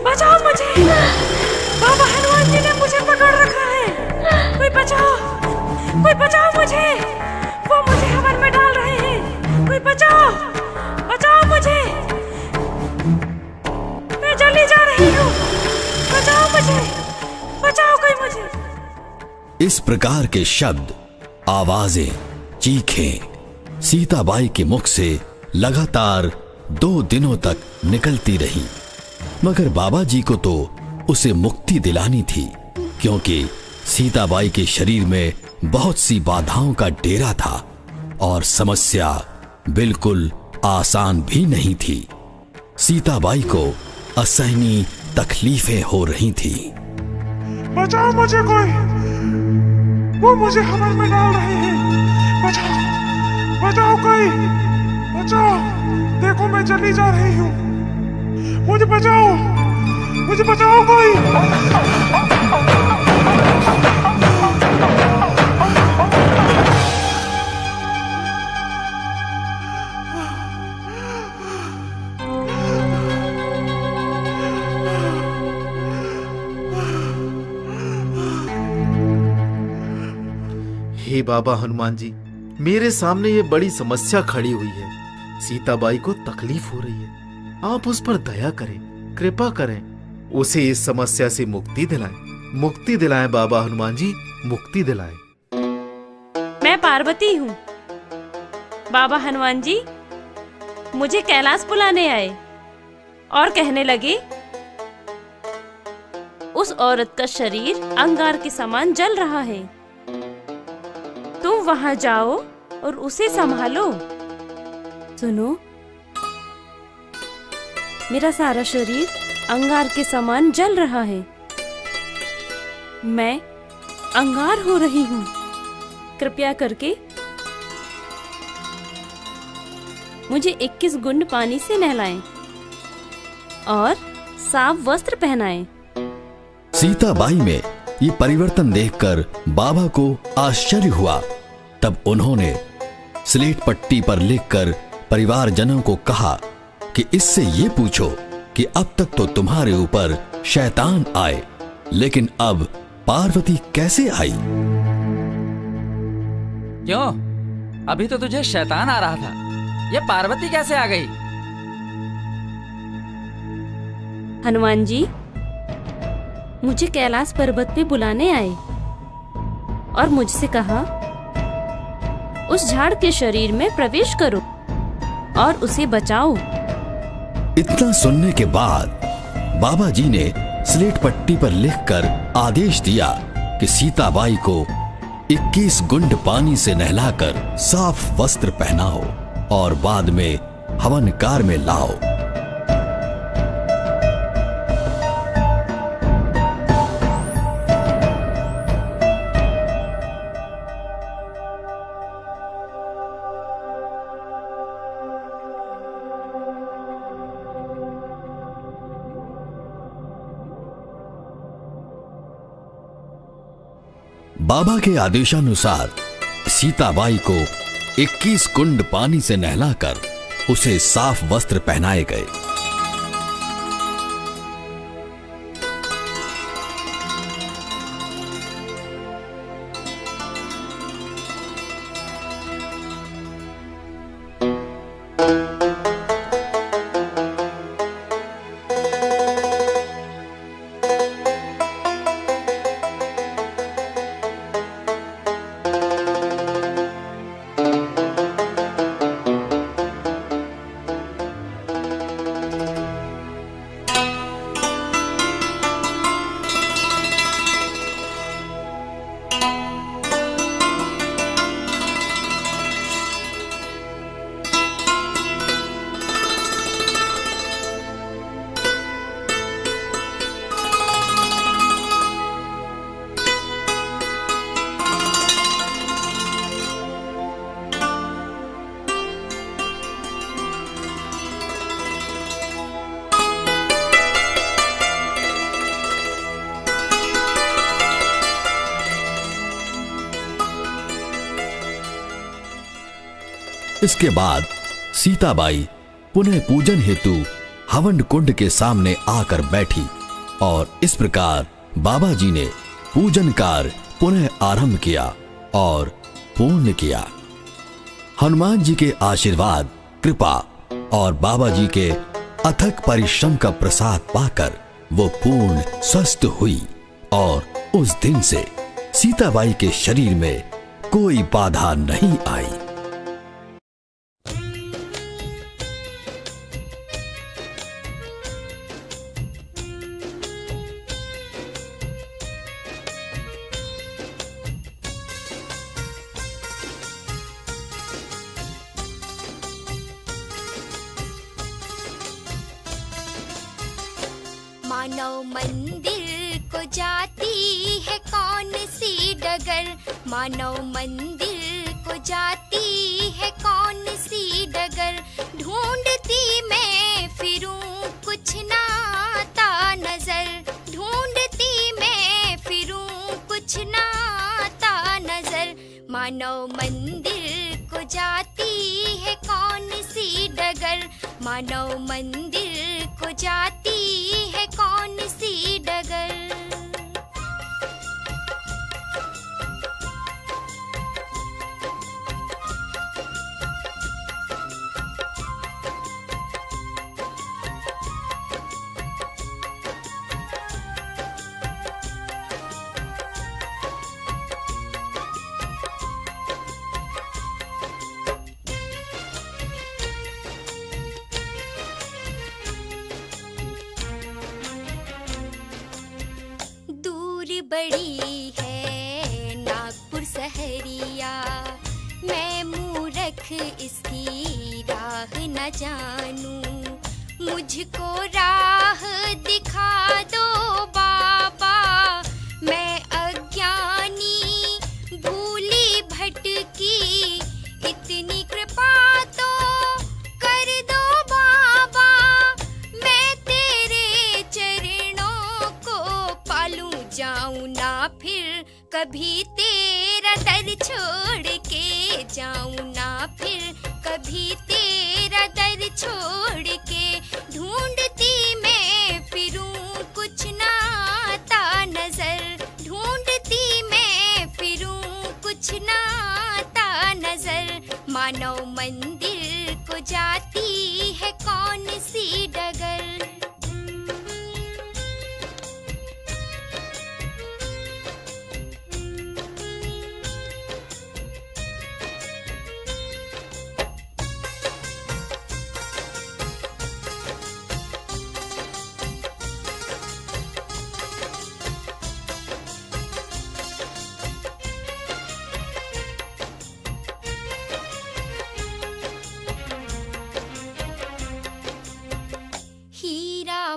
बचाओ मुझे। बाबा हनुमान जी ने मुझे पकड़ रखा है। कोई बचाओ मुझे। वो मुझे हवन में डाल रहे हैं। कोई बचाओ मुझे। मैं जल्दी जा रही हूँ। बचाओ कोई मुझे। इस प्रकार के शब्द, आवाजें, चीखें सीताबाई के मुख से लगातार 2 दिनों तक निकलती रही, मगर बाबा जी को तो उसे मुक्ति दिलानी थी, क्योंकि सीताबाई के शरीर में बहुत सी बाधाओं का डेरा था और समस्या बिल्कुल आसान भी नहीं थी। सीताबाई को असहनीय तकलीफें हो रही थी। बचाओ मुझे कोई। वो मुझे हवन में डाल रहे हैं। बचाओ कोई। देखो मैं जल्दी जा रही हूँ। मुझे बचाओ कोई। हे बाबा हनुमान जी, मेरे सामने ये बड़ी समस्या खड़ी हुई है। सीताबाई को तकलीफ हो रही है। आप उस पर दया करें, कृपा करें, उसे इस समस्या से मुक्ति दिलाएं बाबा हनुमान जी, मुक्ति दिलाएं। मैं पार्वती हूँ। बाबा हनुमान जी मुझे कैलाश बुलाने आए और कहने लगे, उस औरत का शरीर अंगार के समान जल रहा है, तुम वहां जाओ और उसे संभालो। सुनो, मेरा सारा शरीर अंगार के समान जल रहा है। मैं अंगार हो रही हूँ। कृपया करके मुझे 21 गुंड पानी से नहलाएं और साफ वस्त्र पहनाएं। सीताबाई में ये परिवर्तन देखकर बाबा को आश्चर्य हुआ। तब उन्होंने स्लेट पट्टी पर लिखकर परिवारजनों को कहा कि इससे ये पूछो कि अब तक तो तुम्हारे ऊपर शैतान आए, लेकिन अब पार्वती कैसे आई? क्यों? अभी तो तुझे शैतान आ रहा था, ये पार्वती कैसे आ गई? हनुमान जी मुझे कैलाश पर्वत पे बुलाने आए और मुझसे कहा उस झाड़ के शरीर में प्रवेश करो और उसे बचाओ। इतना सुनने के बाद बाबा जी ने स्लेट पट्टी पर लिखकर आदेश दिया कि सीताबाई को 21 गुंड पानी से नहलाकर साफ वस्त्र पहनाओ और बाद में हवन कार में लाओ। बाबा के आदेशानुसार सीताबाई को 21 कुंड पानी से नहलाकर उसे साफ वस्त्र पहनाए गए। इसके बाद सीताबाई पुनः पूजन हेतु हवन कुंड के सामने आकर बैठी और इस प्रकार बाबा जी ने पूजन कार्य पुनः आरंभ किया और पूर्ण किया। हनुमान जी के आशीर्वाद, कृपा और बाबा जी के अथक परिश्रम का प्रसाद पाकर वो पूर्ण स्वस्थ हुई और उस दिन से सीताबाई के शरीर में कोई बाधा नहीं आई। मानव मंदिर को जाती है कौन सी डगर, मानव मंदिर को जाती है कौन सी डगर, ढूंढती मैं फिरूं कुछ ना आता नजर, ढूंढती मैं फिरूं कुछ ना आता नजर, मानव मंदिर को जाती है कौन सी डगर, मानव मंदिर को जाती है कौन सी डगर। बड़ी है नागपुर सहरिया, मैं मूर्ख इसकी राह न जानूं, मुझको राह दिखा दो बाबा, मैं अज्ञानी भूली भटकी, इतनी कृपा तो कर दो बाबा, मैं तेरे चरणों को पालूं, जाऊं ना फिर कभी तेरा दर छोड़ के, जाऊं ना फिर कभी तेरा दर छोड़ के, ढूंढती मैं फिरूं कुछ ना आता नजर, ढूंढती मैं फिरूं कुछ ना आता मानव मंदिर को जाती है कौन सी डगर।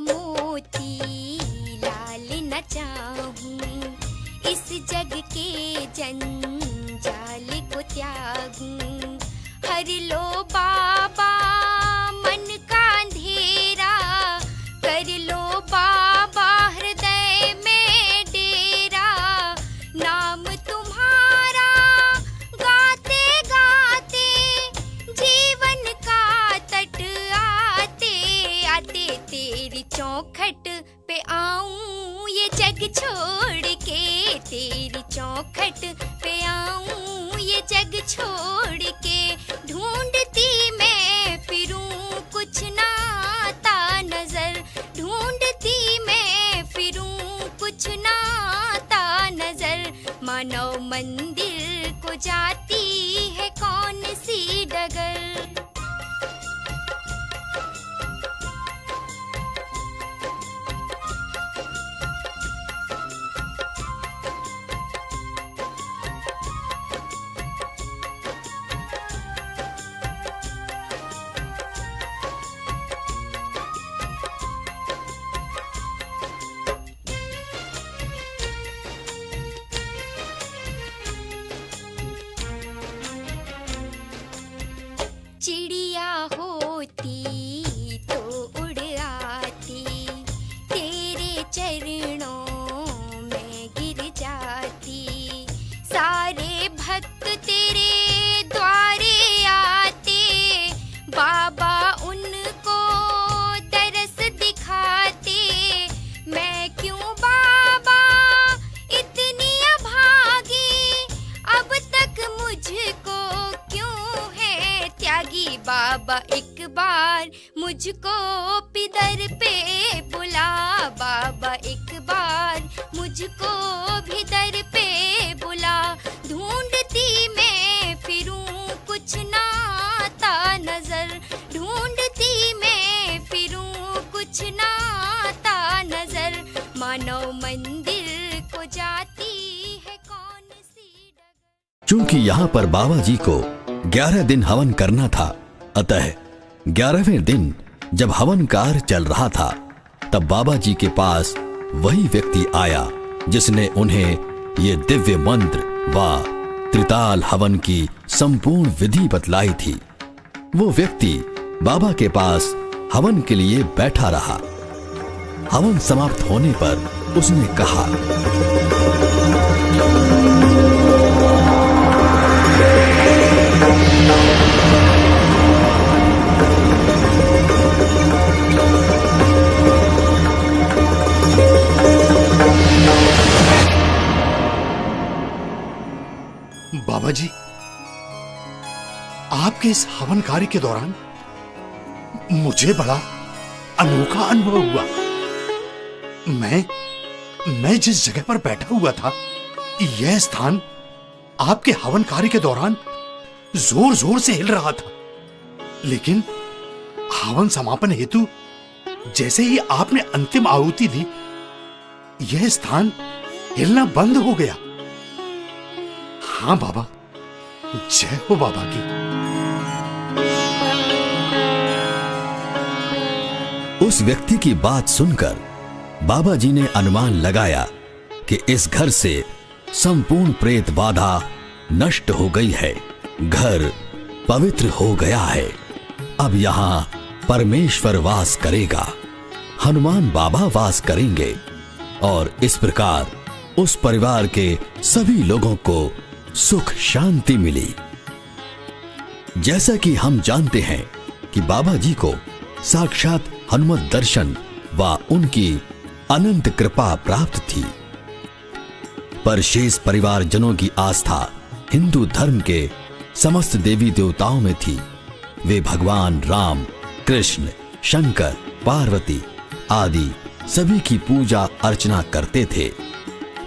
मोती लाल न चाहूं, इस जग के जंजाल को त्यागूं। हर लो बाबा मन का अंधेरा, कर लो बाबा हृदय में डेरा। नाम तुम्हारा गाते गाते जीवन का तट आते आते तेरी चौखट पे आऊं ये जग छोड़ के, तेरी चौखट पे आऊं ये जग छोड़ के। ढूंढती मैं फिरूं कुछ नाता नजर, ढूंढती मैं फिरूं कुछ नाता नजर। मानव मंदिर को जाती है कौन सी डगर। चिड़िया होती तो उड़ आती, तेरे चरणों में गिर जाती। सारे भक्त तेरे द्वारे आते, बाबा उनको दरस दिखाते। मैं क्यों बाबा इतनी अभागी, अब तक मुझको त्यागी। बाबा एक बार मुझको पिदर पे बुला, बाबा एक बार मुझको भी दर पे बुला। ढूंढती मैं फिरूं कुछ नाता नजर, ढूंढती मैं फिरूं कुछ नाता नजर। मानव मंदिर को जाती है कौन सी डगर। चूंकि यहाँ पर बाबा जी को 11 दिन हवन करना था, अतः 11वें दिन जब हवन कार्य चल रहा था, तब बाबा जी के पास वही व्यक्ति आया जिसने उन्हें ये दिव्य मंत्र व त्रिताल हवन की संपूर्ण विधि बतलाई थी। वो व्यक्ति बाबा के पास हवन के लिए बैठा रहा। हवन समाप्त होने पर उसने कहा, बाबा जी, आपके इस हवन कार्य के दौरान मुझे बड़ा अनोखा अनुभव हुआ। मैं जिस जगह पर बैठा हुआ था, यह स्थान आपके हवन कार्य के दौरान जोर जोर से हिल रहा था, लेकिन हवन समापन हेतु जैसे ही आपने अंतिम आहुति दी, यह स्थान हिलना बंद हो गया। हाँ बाबा, जय हो बाबा की। उस व्यक्ति की बात सुनकर बाबा जी ने अनुमान लगाया कि इस घर से संपूर्ण प्रेत बाधा नष्ट हो गई है, घर पवित्र हो गया है। अब यहाँ परमेश्वर वास करेगा, हनुमान बाबा वास करेंगे। और इस प्रकार उस परिवार के सभी लोगों को सुख शांति मिली। जैसा कि हम जानते हैं कि बाबा जी को साक्षात हनुमत दर्शन व उनकी अनंत कृपा प्राप्त थी, पर शेष परिवारजनों की आस्था हिंदू धर्म के समस्त देवी देवताओं में थी। वे भगवान राम, कृष्ण, शंकर, पार्वती आदि सभी की पूजा अर्चना करते थे।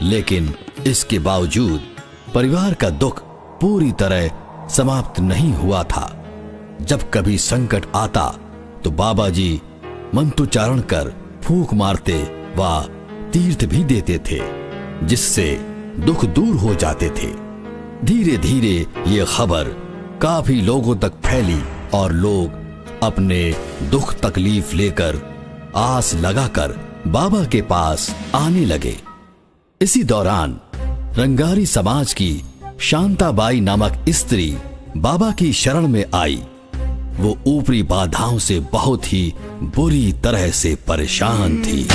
लेकिन इसके बावजूद परिवार का दुख पूरी तरह समाप्त नहीं हुआ था। जब कभी संकट आता तो बाबा जी मंत्रोच्चारण कर फूंक मारते व तीर्थ भी देते थे, जिससे दुख दूर हो जाते थे। धीरे धीरे ये खबर काफी लोगों तक फैली और लोग अपने दुख तकलीफ लेकर आस लगाकर बाबा के पास आने लगे। इसी दौरान रंगारी समाज की शांताबाई नामक स्त्री बाबा की शरण में आई। वो ऊपरी बाधाओं से बहुत ही बुरी तरह से परेशान थी।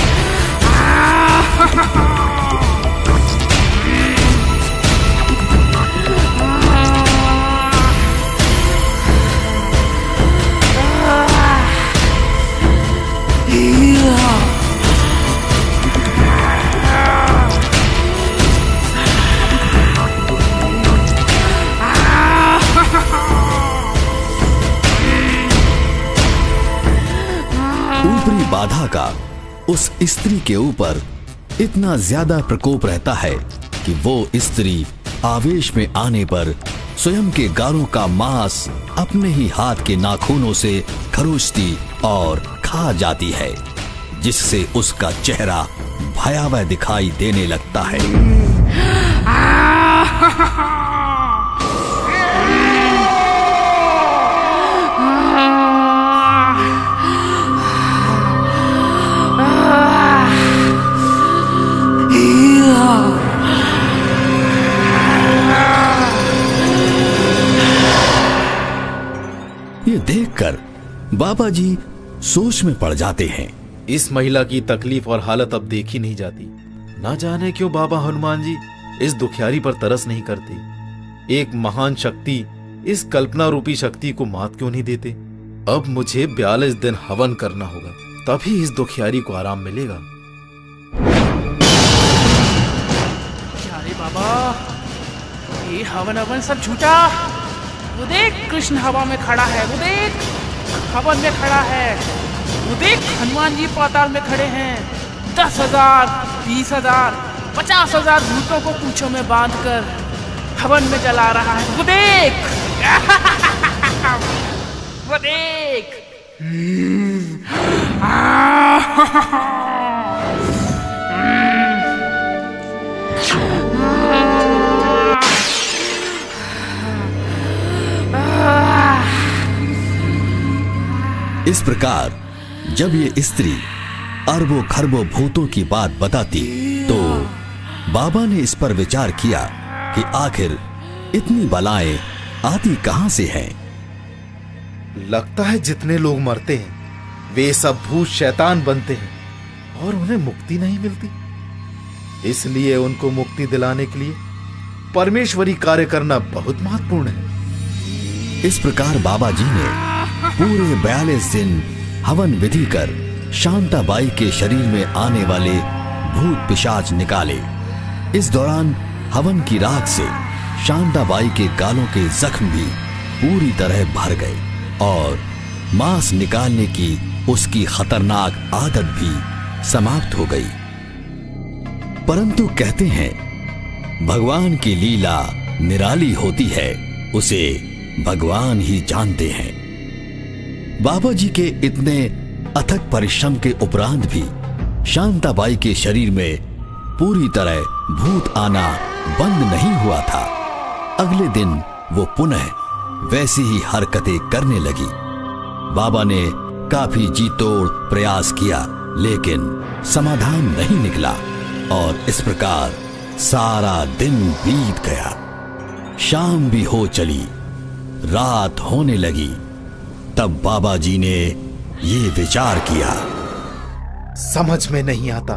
ऊपरी बाधा का उस स्त्री के ऊपर इतना ज्यादा प्रकोप रहता है कि वो स्त्री आवेश में आने पर स्वयं के गालों का मांस अपने ही हाथ के नाखूनों से खरोचती और खा जाती है, जिससे उसका चेहरा भयावह दिखाई देने लगता है। ये देखकर बाबा जी सोच में पड़ जाते हैं। इस महिला की तकलीफ और हालत अब देखी नहीं जाती। ना जाने क्यों बाबा हनुमान जी इस दुखियारी पर तरस नहीं करते। एक महान शक्ति इस कल्पना रूपी शक्ति को मात क्यों नहीं देते। अब मुझे 42 दिन हवन करना होगा, तभी इस दुखियारी को आराम मिलेगा। अरे बाबा, ये हवन सब झूठा। वो देख, कृष्ण हवा में खड़ा है। वो देख, हवन में खड़ा है। वो देख, हनुमान जी पाताल में खड़े हैं। 10,000, 20,000, 50,000 भूतों को पूंछों में बांधकर हवन में जला रहा है। वो देख वो देख। इस प्रकार जब ये स्त्री अरबों खरबों भूतों की बात बताती तो बाबा ने इस पर विचार किया कि आखिर इतनी बलाएं आती कहां से हैं। लगता है जितने लोग मरते हैं वे सब भूत शैतान बनते हैं और उन्हें मुक्ति नहीं मिलती। इसलिए उनको मुक्ति दिलाने के लिए परमेश्वरी कार्य करना बहुत महत्वपूर्ण है। इस प्रकार बाबा जी ने पूरे 42 दिन हवन विधि कर शांताबाई के शरीर में आने वाले भूत पिशाच निकाले। इस दौरान हवन की राख से शांताबाई के गालों के जख्म भी पूरी तरह भर गए और मांस निकालने की उसकी खतरनाक आदत भी समाप्त हो गई। परंतु कहते हैं भगवान की लीला निराली होती है, उसे भगवान ही जानते हैं। बाबा जी के इतने अथक परिश्रम के उपरांत भी शांताबाई के शरीर में पूरी तरह भूत आना बंद नहीं हुआ था। अगले दिन वो पुनः वैसी ही हरकतें करने लगी। बाबा ने काफी जी तोड़ प्रयास किया लेकिन समाधान नहीं निकला और इस प्रकार सारा दिन बीत गया। शाम भी हो चली, रात होने लगी। तब बाबा जी ने ये विचार किया, समझ में नहीं आता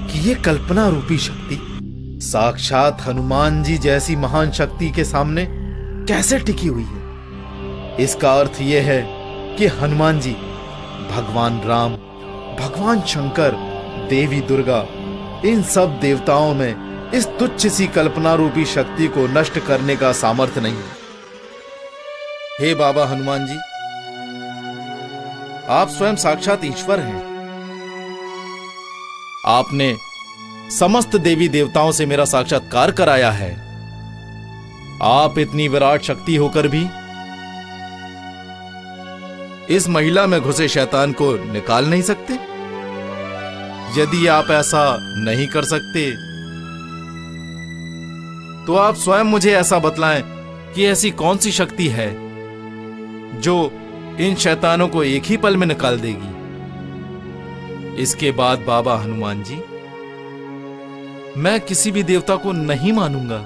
कि ये कल्पना रूपी शक्ति साक्षात हनुमान जी जैसी महान शक्ति के सामने कैसे टिकी हुई है। इसका अर्थ यह है कि हनुमान जी भगवान राम, भगवान शंकर, देवी दुर्गा, इन सब देवताओं में इस तुच्छ सी कल्पना रूपी शक्ति को नष्ट करने का सामर्थ्य नहीं है। हे बाबा हनुमान जी, आप स्वयं साक्षात ईश्वर हैं। आपने समस्त देवी देवताओं से मेरा साक्षात्कार कराया है। आप इतनी विराट शक्ति होकर भी इस महिला में घुसे शैतान को निकाल नहीं सकते? यदि आप ऐसा नहीं कर सकते तो आप स्वयं मुझे ऐसा बतलाएं कि ऐसी कौन सी शक्ति है जो इन शैतानों को एक ही पल में निकाल देगी। इसके बाद बाबा हनुमान जी, मैं किसी भी देवता को नहीं मानूंगा।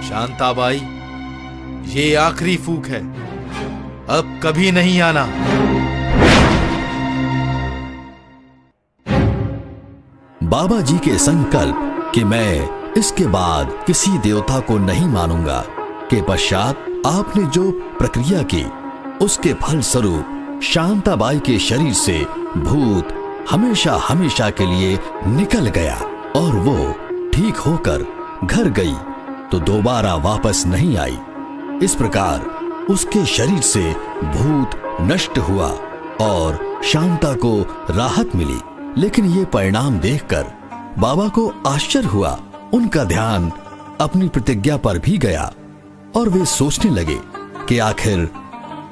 शांताबाई, ये आखिरी फूक है, अब कभी नहीं आना। बाबा जी के संकल्प कि मैं इसके बाद किसी देवता को नहीं मानूंगा के पश्चात आपने जो प्रक्रिया की, उसके फल स्वरूप शांताबाई के शरीर से भूत हमेशा हमेशा के लिए निकल गया और वो ठीक होकर घर गई तो दोबारा वापस नहीं आई। इस प्रकार उसके शरीर से भूत नष्ट हुआ और शांता को राहत मिली। लेकिन ये परिणाम देखकर बाबा को आश्चर्य हुआ। उनका ध्यान अपनी प्रतिज्ञा पर भी गया और वे सोचने लगे कि आखिर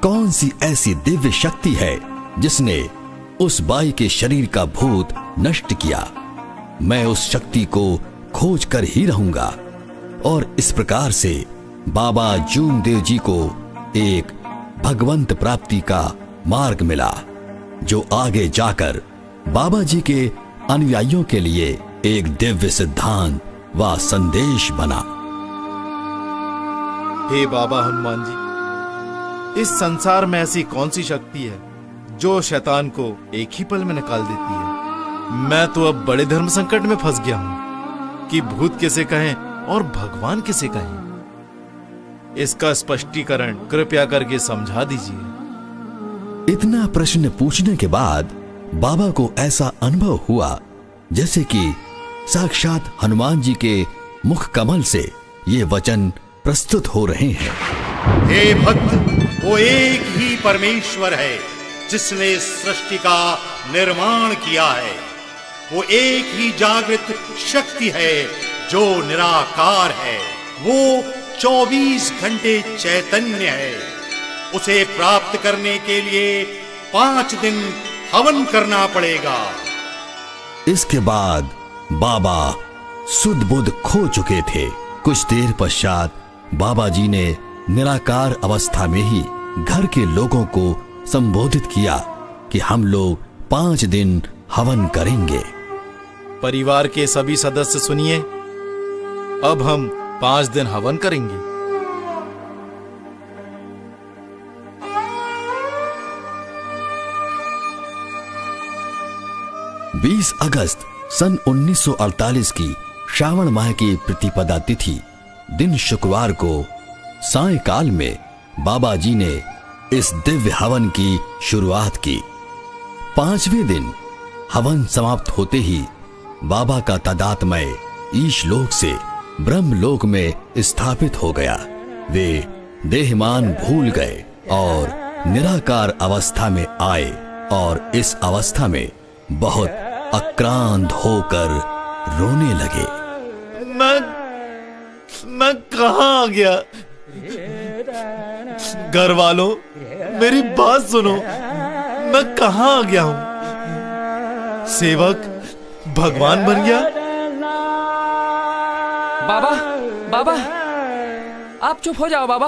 कौन सी ऐसी दिव्य शक्ति है जिसने उस बाई के शरीर का भूत नष्ट किया। मैं उस शक्ति को खोज कर ही रहूंगा। और इस प्रकार से बाबा जूमदेव जी को एक भगवंत प्राप्ति का मार्ग मिला, जो आगे जाकर बाबा जी के अनुयायियों के लिए एक दिव्य सिद्धांत व संदेश बना। हे बाबा हनुमान जी, इस संसार में ऐसी कौन सी शक्ति है जो शैतान को एक ही पल में निकाल देती है? मैं तो अब बड़े धर्म संकट में फंस गया हूं कि भूत किसे कहें और भगवान किसे कहें। इसका स्पष्टीकरण कृपया करके समझा दीजिए। इतना प्रश्न पूछने के बाद बाबा को ऐसा अनुभव हुआ जैसे कि साक्षात हनुमान जी के मुख कमल से ये वचन प्रस्तुत हो रहे हैं। हे भक्त, वो एक ही परमेश्वर है जिसने सृष्टि का निर्माण किया है। वो एक ही जागृत शक्ति है जो निराकार है। वो 24 घंटे चैतन्य है। उसे प्राप्त करने के लिए 5 दिन हवन करना पड़ेगा। इसके बाद बाबा सुध बुध खो चुके थे। कुछ देर पश्चात बाबा जी ने निराकार अवस्था में ही घर के लोगों को संबोधित किया कि हम लोग 5 दिन हवन करेंगे। परिवार के सभी सदस्य सुनिए, अब हम 5 दिन हवन करेंगे। 20 अगस्त सन 1948 की श्रावण माह की प्रतिपदा तिथि दिन शुक्रवार को सायंकाल में बाबा जी ने इस दिव्य हवन की शुरुआत की। 5वें दिन हवन समाप्त होते ही बाबा का तादात्म्य ईशलोक से ब्रह्मलोक में स्थापित हो गया। वे देहमान भूल गए और निराकार अवस्था में आए और इस अवस्था में बहुत आक्रांत होकर रोने लगे। मैं कहां आ गया? घर वालों, मेरी बात सुनो, मैं कहां आ गया हूं? सेवक भगवान बन गया? बाबा, बाबा, आप चुप हो जाओ बाबा,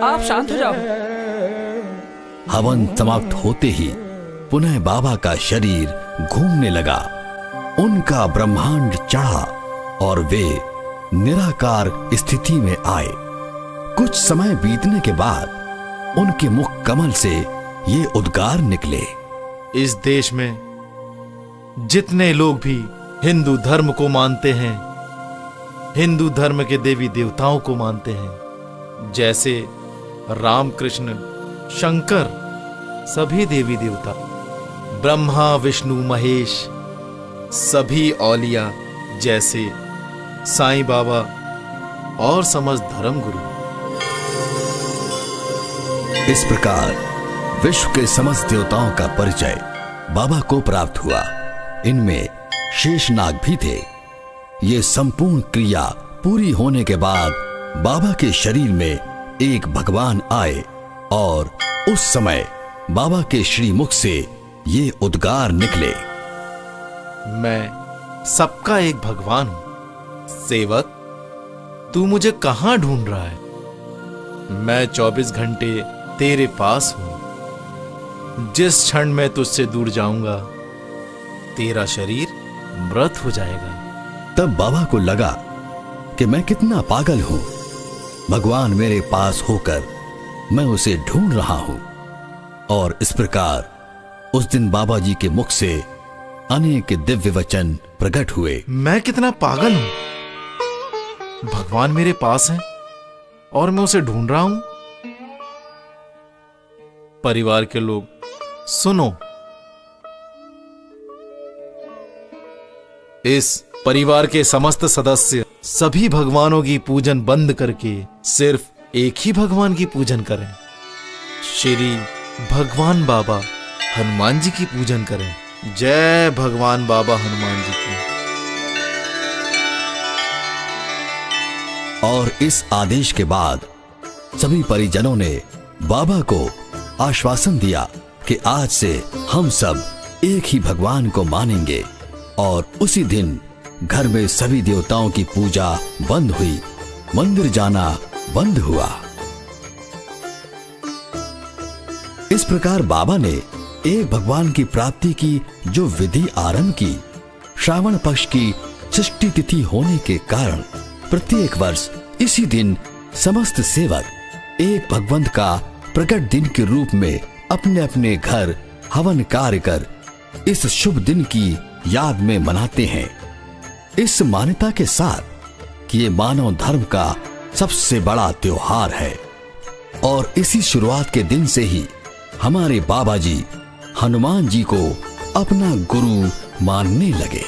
आप शांत हो जाओ। हवन समाप्त होते ही पुनः बाबा का शरीर घूमने लगा। उनका ब्रह्मांड चढ़ा और वे निराकार स्थिति में आए। कुछ समय बीतने के बाद उनके मुख कमल से ये उद्गार निकले। इस देश में जितने लोग भी हिंदू धर्म को मानते हैं, हिंदू धर्म के देवी देवताओं को मानते हैं, जैसे राम, कृष्ण, शंकर, सभी देवी देवता, ब्रह्मा, विष्णु, महेश, सभी औलिया, जैसे साईं बाबा और समस्त धर्म गुरु। इस प्रकार विश्व के समस्त देवताओं का परिचय बाबा को प्राप्त हुआ। इनमें शेषनाग भी थे। ये संपूर्ण क्रिया पूरी होने के बाद बाबा के शरीर में एक भगवान आए और उस समय बाबा के श्रीमुख से ये उद्गार निकले, मैं सबका एक भगवान हूं। सेवक, तू मुझे कहां ढूंढ रहा है? मैं 24 घंटे तेरे पास हूं। जिस क्षण मैं तुझसे दूर जाऊंगा, तेरा शरीर मृत हो जाएगा। तब बाबा को लगा कि मैं कितना पागल हूं। भगवान मेरे पास होकर मैं उसे ढूंढ रहा हूं। और इस प्रकार उस दिन बाबा जी के मुख से अनेक दिव्य वचन प्रकट हुए। मैं कितना पागल हूं। भगवान मेरे पास है और मैं उसे ढूंढ रहा हूं। परिवार के लोग सुनो, इस परिवार के समस्त सदस्य सभी भगवानों की पूजन बंद करके सिर्फ एक ही भगवान की पूजन करें। श्री भगवान बाबा हनुमान जी की पूजन करें। जय भगवान बाबा हनुमान जी की। और इस आदेश के बाद सभी परिजनों ने बाबा को आश्वासन दिया कि आज से हम सब एक ही भगवान को मानेंगे। और उसी दिन घर में सभी देवताओं की पूजा बंद हुई, मंदिर जाना बंद हुआ। इस प्रकार बाबा ने एक भगवान की प्राप्ति की जो विधि आरंभ की, श्रावण पक्ष की षष्ठी तिथि होने के कारण प्रत्येक वर्ष इसी दिन समस्त सेवक एक भगवंत का प्रकट दिन के रूप में अपने अपने घर हवन कार्य कर इस शुभ दिन की याद में मनाते हैं। इस मान्यता के साथ कि ये मानव धर्म का सबसे बड़ा त्योहार है। और इसी शुरुआत के दिन से ही हमारे बाबा जी हनुमान जी को अपना गुरु मानने लगे।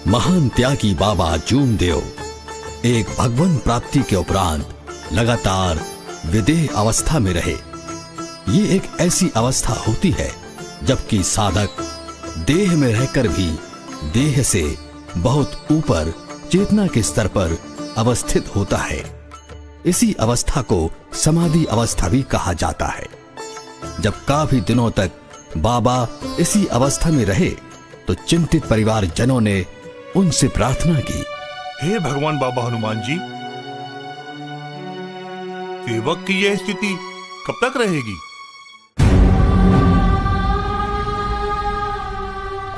महान त्यागी बाबा जूमदेव एक भगवान प्राप्ति के उपरांत लगातार विदेह अवस्था में रहे। ये एक ऐसी अवस्था होती है जबकि साधक देह में रहकर भी देह से बहुत ऊपर चेतना के स्तर पर अवस्थित होता है। इसी अवस्था को समाधि अवस्था भी कहा जाता है। जब काफी दिनों तक बाबा इसी अवस्था में रहे तो चिंतित परिवार जनों ने उनसे प्रार्थना की, हे भगवान बाबा हनुमान जी, सेवक की यह स्थिति कब तक रहेगी?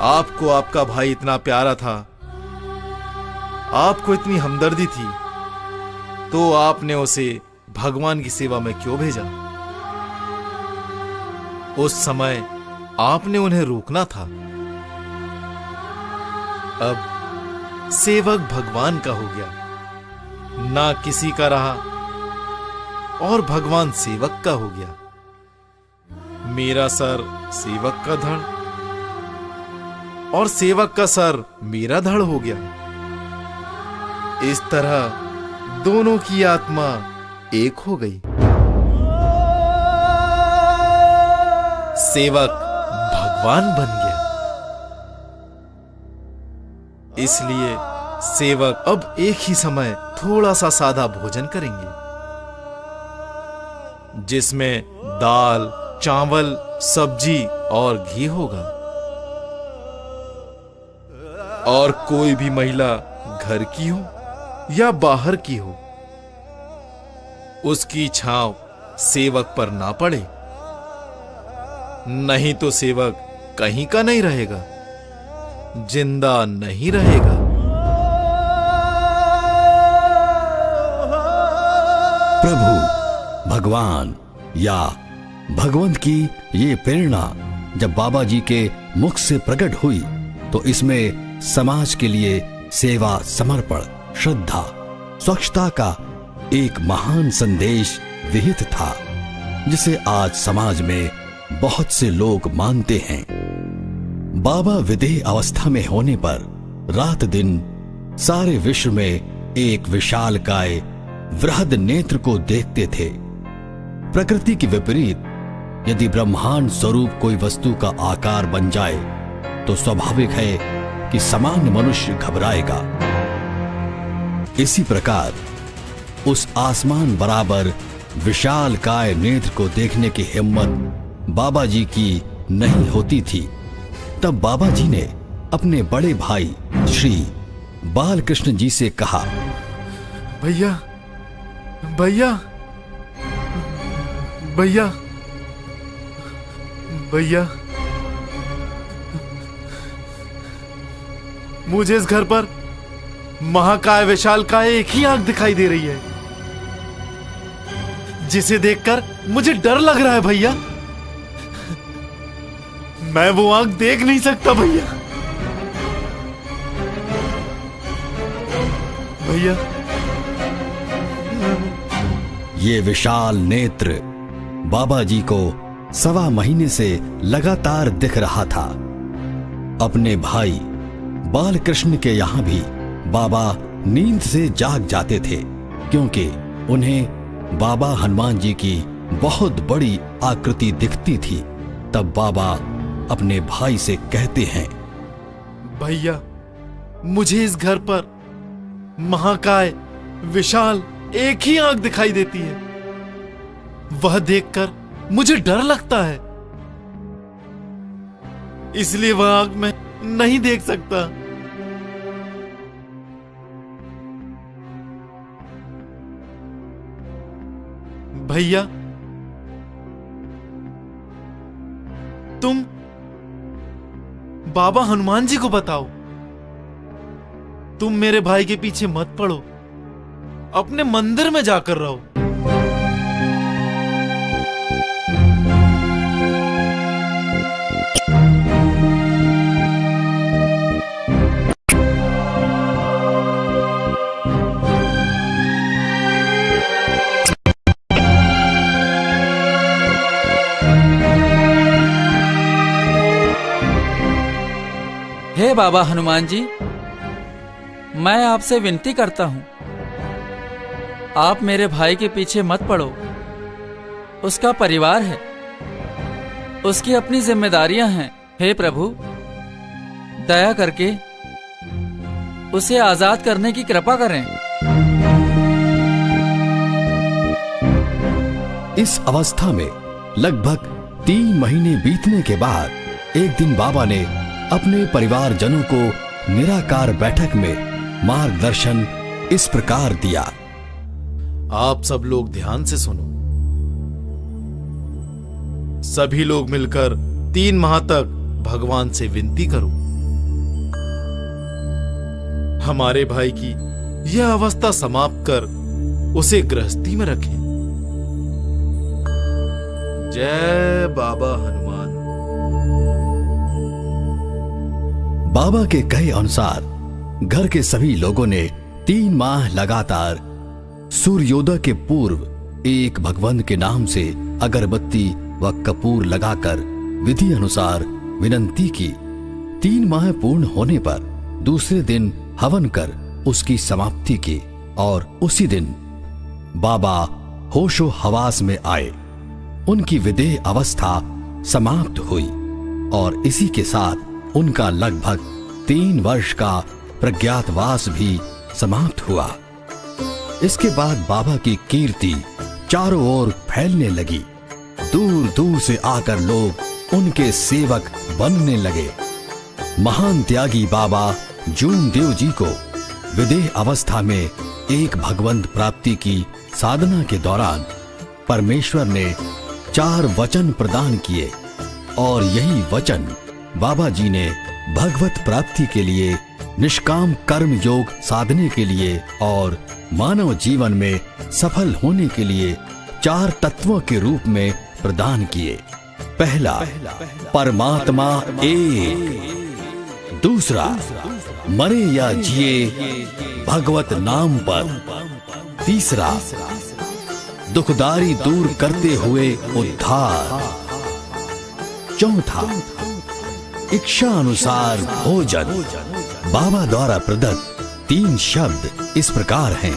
आपको आपका भाई इतना प्यारा था, आपको इतनी हमदर्दी थी, तो आपने उसे भगवान की सेवा में क्यों भेजा? उस समय आपने उन्हें रोकना था। अब सेवक भगवान का हो गया, ना किसी का रहा और भगवान सेवक का हो गया। मेरा सर सेवक का धड़ और सेवक का सर मेरा धड़ हो गया। इस तरह दोनों की आत्मा एक हो गई। सेवक भगवान बन गया। इसलिए सेवक अब एक ही समय थोड़ा सा सादा भोजन करेंगे, जिसमें दाल, चावल, सब्जी और घी होगा। और कोई भी महिला घर की हो या बाहर की हो, उसकी छांव सेवक पर ना पड़े, नहीं तो सेवक कहीं का नहीं रहेगा, जिंदा नहीं रहेगा। प्रभु, भगवान या भगवंत की ये प्रेरणा जब बाबा जी के मुख से प्रकट हुई तो इसमें समाज के लिए सेवा, समर्पण, श्रद्धा, स्वच्छता का एक महान संदेश विहित था, जिसे आज समाज में बहुत से लोग मानते हैं। बाबा विदेह अवस्था में होने पर रात दिन सारे विश्व में एक विशालकाय वृहद नेत्र को देखते थे। प्रकृति के विपरीत यदि ब्रह्मांड स्वरूप कोई वस्तु का आकार बन जाए तो स्वाभाविक है कि सामान्य मनुष्य घबराएगा। इसी प्रकार उस आसमान बराबर विशालकाय नेत्र को देखने की हिम्मत बाबा जी की नहीं होती थी। तब बाबा जी ने अपने बड़े भाई श्री बालकृष्ण जी से कहा, भैया भैया भैया भैया, मुझे इस घर पर महाकाय विशालकाय एक ही आंख दिखाई दे रही है, जिसे देखकर मुझे डर लग रहा है भैया। मैं वो आंख देख नहीं सकता भैया। भैया, ये विशाल नेत्र बाबा जी को 1.25 महीने से लगातार दिख रहा था। अपने भाई बालकृष्ण के यहां भी बाबा नींद से जाग जाते थे, क्योंकि उन्हें बाबा हनुमान जी की बहुत बड़ी आकृति दिखती थी। तब बाबा अपने भाई से कहते हैं, भैया मुझे इस घर पर महाकाय विशाल एक ही आंख दिखाई देती है, वह देखकर मुझे डर लगता है, इसलिए वह आंख मैं नहीं देख सकता। भैया तुम बाबा हनुमान जी को बताओ, तुम मेरे भाई के पीछे मत पड़ो, अपने मंदिर में जाकर रहो। हे बाबा हनुमान जी, मैं आपसे विनती करता हूं, आप मेरे भाई के पीछे मत पड़ो। उसका परिवार है, उसकी अपनी जिम्मेदारियां हैं। हे प्रभु, दया करके उसे आजाद करने की कृपा करें। इस अवस्था में लगभग 3 महीने बीतने के बाद एक दिन बाबा ने अपने परिवारजनों को निराकार बैठक में मार्गदर्शन इस प्रकार दिया। आप सब लोग ध्यान से सुनो। सभी लोग मिलकर 3 माह तक भगवान से विनती करो, हमारे भाई की यह अवस्था समाप्त कर उसे गृहस्थी में रखें। जय बाबा हनुमान। बाबा के कहे अनुसार घर के सभी लोगों ने 3 माह लगातार सूर्योदय के पूर्व एक भगवंत के नाम से अगरबत्ती व कपूर लगाकर विधि अनुसार विनंती की। 3 माह पूर्ण होने पर दूसरे दिन हवन कर उसकी समाप्ति की और उसी दिन बाबा होशो हवास में आए। उनकी विदेह अवस्था समाप्त हुई और इसी के साथ उनका लगभग 3 वर्ष का प्रज्ञातवास भी समाप्त हुआ। इसके बाद बाबा की कीर्ति चारों ओर फैलने लगी। दूर दूर से आकर लोग उनके सेवक बनने लगे। महान त्यागी बाबा जूमदेव जी को विदेह अवस्था में एक भगवंत प्राप्ति की साधना के दौरान परमेश्वर ने 4 वचन प्रदान किए और यही वचन बाबा जी ने भगवत प्राप्ति के लिए, निष्काम कर्म योग साधने के लिए और मानव जीवन में सफल होने के लिए 4 तत्वों के रूप में प्रदान किए। पहला, परमात्मा एक। दूसरा, मरे या जिए भगवत नाम पर। तीसरा, दुखदारी दूर करते हुए उद्धार। चौथा, इच्छा अनुसार भोजन। बाबा द्वारा प्रदत्त 3 शब्द इस प्रकार हैं।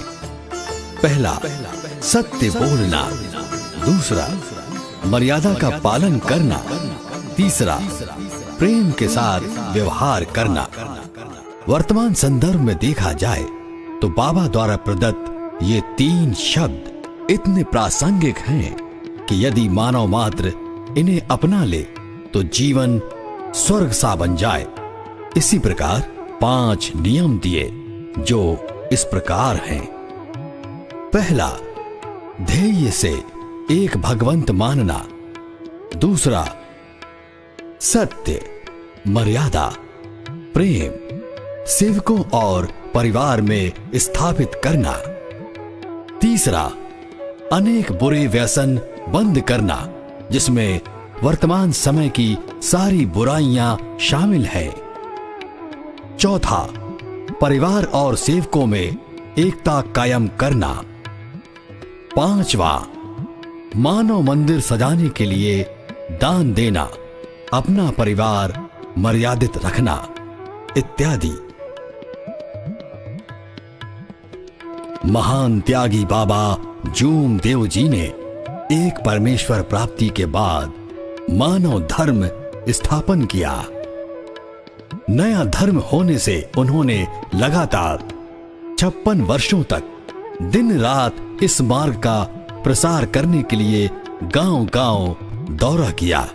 पहला, सत्य बोलना। दूसरा, मर्यादा का पालन करना। तीसरा, प्रेम के साथ व्यवहार करना। वर्तमान संदर्भ में देखा जाए तो बाबा द्वारा प्रदत्त ये 3 शब्द इतने प्रासंगिक हैं कि यदि मानव मात्र इन्हें अपना ले तो जीवन स्वर्ग सा बन जाए। इसी प्रकार 5 नियम दिए जो इस प्रकार हैं। पहला, ध्येय से एक भगवंत मानना। दूसरा, सत्य, मर्यादा, प्रेम, सेवकों और परिवार में स्थापित करना। तीसरा, अनेक बुरे व्यसन बंद करना जिसमें वर्तमान समय की सारी बुराइयां शामिल हैं। चौथा, परिवार और सेवकों में एकता कायम करना। पांचवा, मानव मंदिर सजाने के लिए दान देना, अपना परिवार मर्यादित रखना इत्यादि। महान त्यागी बाबा जूम देव जी ने एक परमेश्वर प्राप्ति के बाद मानव धर्म स्थापन किया। नया धर्म होने से उन्होंने लगातार 56 वर्षों तक दिन रात इस मार्ग का प्रसार करने के लिए गांव-गांव दौरा किया।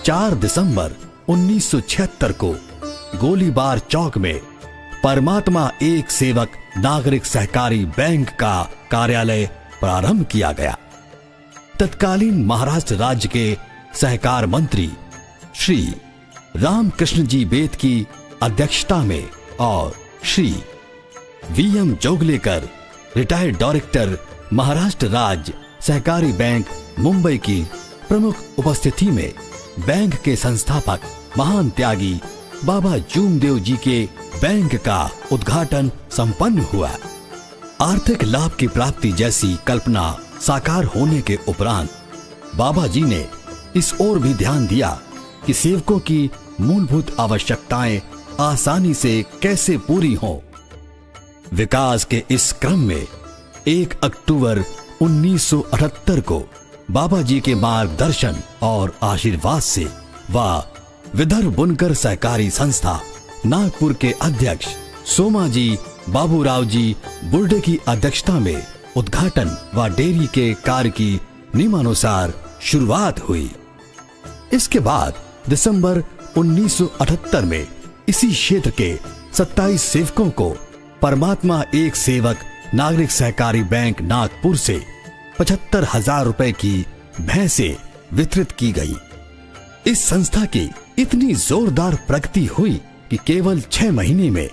4 दिसंबर 1976 को गोलीबार चौक में परमात्मा एक सेवक नागरिक सहकारी बैंक का कार्यालय प्रारंभ किया गया। तत्कालीन महाराष्ट्र राज्य के सहकार मंत्री श्री रामकृष्ण जी बेद की अध्यक्षता में और Shri VM Joglekar retired director Maharashtra राज्य सहकारी बैंक मुंबई की प्रमुख उपस्थिति में बैंक के संस्थापक महान त्यागी बाबा जूमदेव जी के बैंक का उद्घाटन संपन्न हुआ। आर्थिक लाभ की प्राप्ति जैसी कल्पना साकार होने के उपरांत बाबा जी ने इस ओर भी ध्यान दिया कि सेवकों की मूलभूत आवश्यकताएं आसानी से कैसे पूरी हों। विकास के इस क्रम में 1 अक्टूबर 1978 को बाबा जी के मार्गदर्शन और आशीर्वाद से वह विदर्भ बुनकर सहकारी संस्था नागपुर के अध्यक्ष सोमाजी बाबूराव जी बुर्डे की अध्यक्षता में उद्घाटन व डेयरी के कार्य की नियमानुसार शुरुआत हुई। इसके बाद दिसंबर 1978 में इसी क्षेत्र के 27 सेवकों को परमात्मा एक सेवक नागरिक सहकारी बैंक नागपुर से 75,000 रुपए की भैंसें वितरित की गई। इस संस्था की इतनी जोरदार प्रगति हुई कि केवल 6 महीने में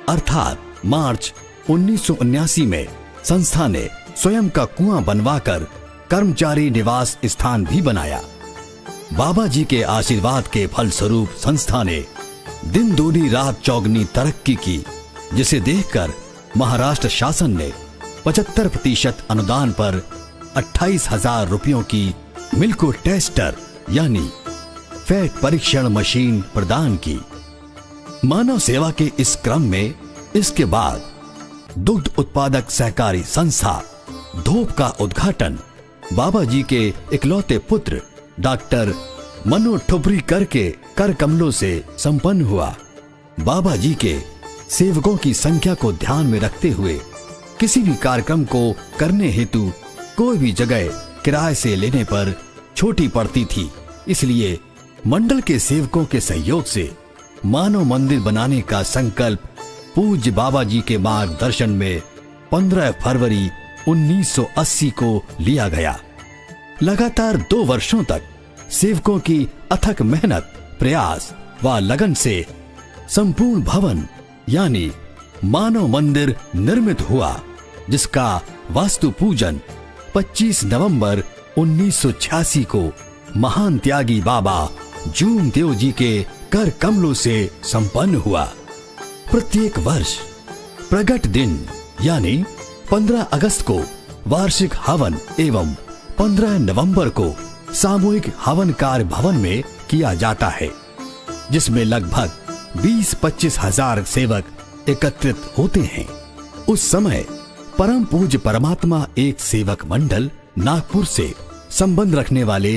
अर्थात मार्च 1979 में संस्था ने स्वयं का कुआं बनवाकर कर्मचारी निवास स्थान भी बनाया। बाबा जी के आशीर्वाद के फलस्वरूप संस्था ने दिन दूनी रात चौगनी तरक्की की, जिसे देखकर महाराष्ट्र शासन ने 75% अनुदान पर 28,000 रुपयों की मिल्को टेस्टर यानी फैट परीक्षण मशीन प्रदान की। मानव सेवा के इस क्रम में इसके बाद दुग्ध उत्पादक सहकारी संस्था धोप का उद्घाटन बाबा जी के इकलौते पुत्र डॉक्टर मनो ठुबरीकर के कर कमलों से संपन्न हुआ। बाबा जी के सेवकों की संख्या को ध्यान में रखते हुए किसी भी कार्यक्रम को करने हेतु कोई भी जगह किराए से लेने पर छोटी पड़ती थी। इसलिए मंडल के सेवकों के सहयोग से मानव मंदिर बनाने का संकल्प पूज्य बाबा जी के मार्गदर्शन में 15 फरवरी 1980 को लिया गया। लगातार 2 वर्षों तक सेवकों की अथक मेहनत, प्रयास व लगन से संपूर्ण भवन यानी मानव मंदिर निर्मित हुआ, जिसका वास्तु पूजन 25 नवंबर 1986 को महान त्यागी बाबा जूमदेव जी के कर कमलों से संपन्न हुआ। प्रत्येक वर्ष प्रगट दिन यानी 15 अगस्त को वार्षिक हवन एवं 15 नवंबर को सामूहिक हवन कार्य भवन में किया जाता है, जिसमें लगभग 20-25 हजार सेवक एकत्रित होते हैं। उस समय परम पूज्य परमात्मा एक सेवक मंडल नागपुर से संबंध रखने वाले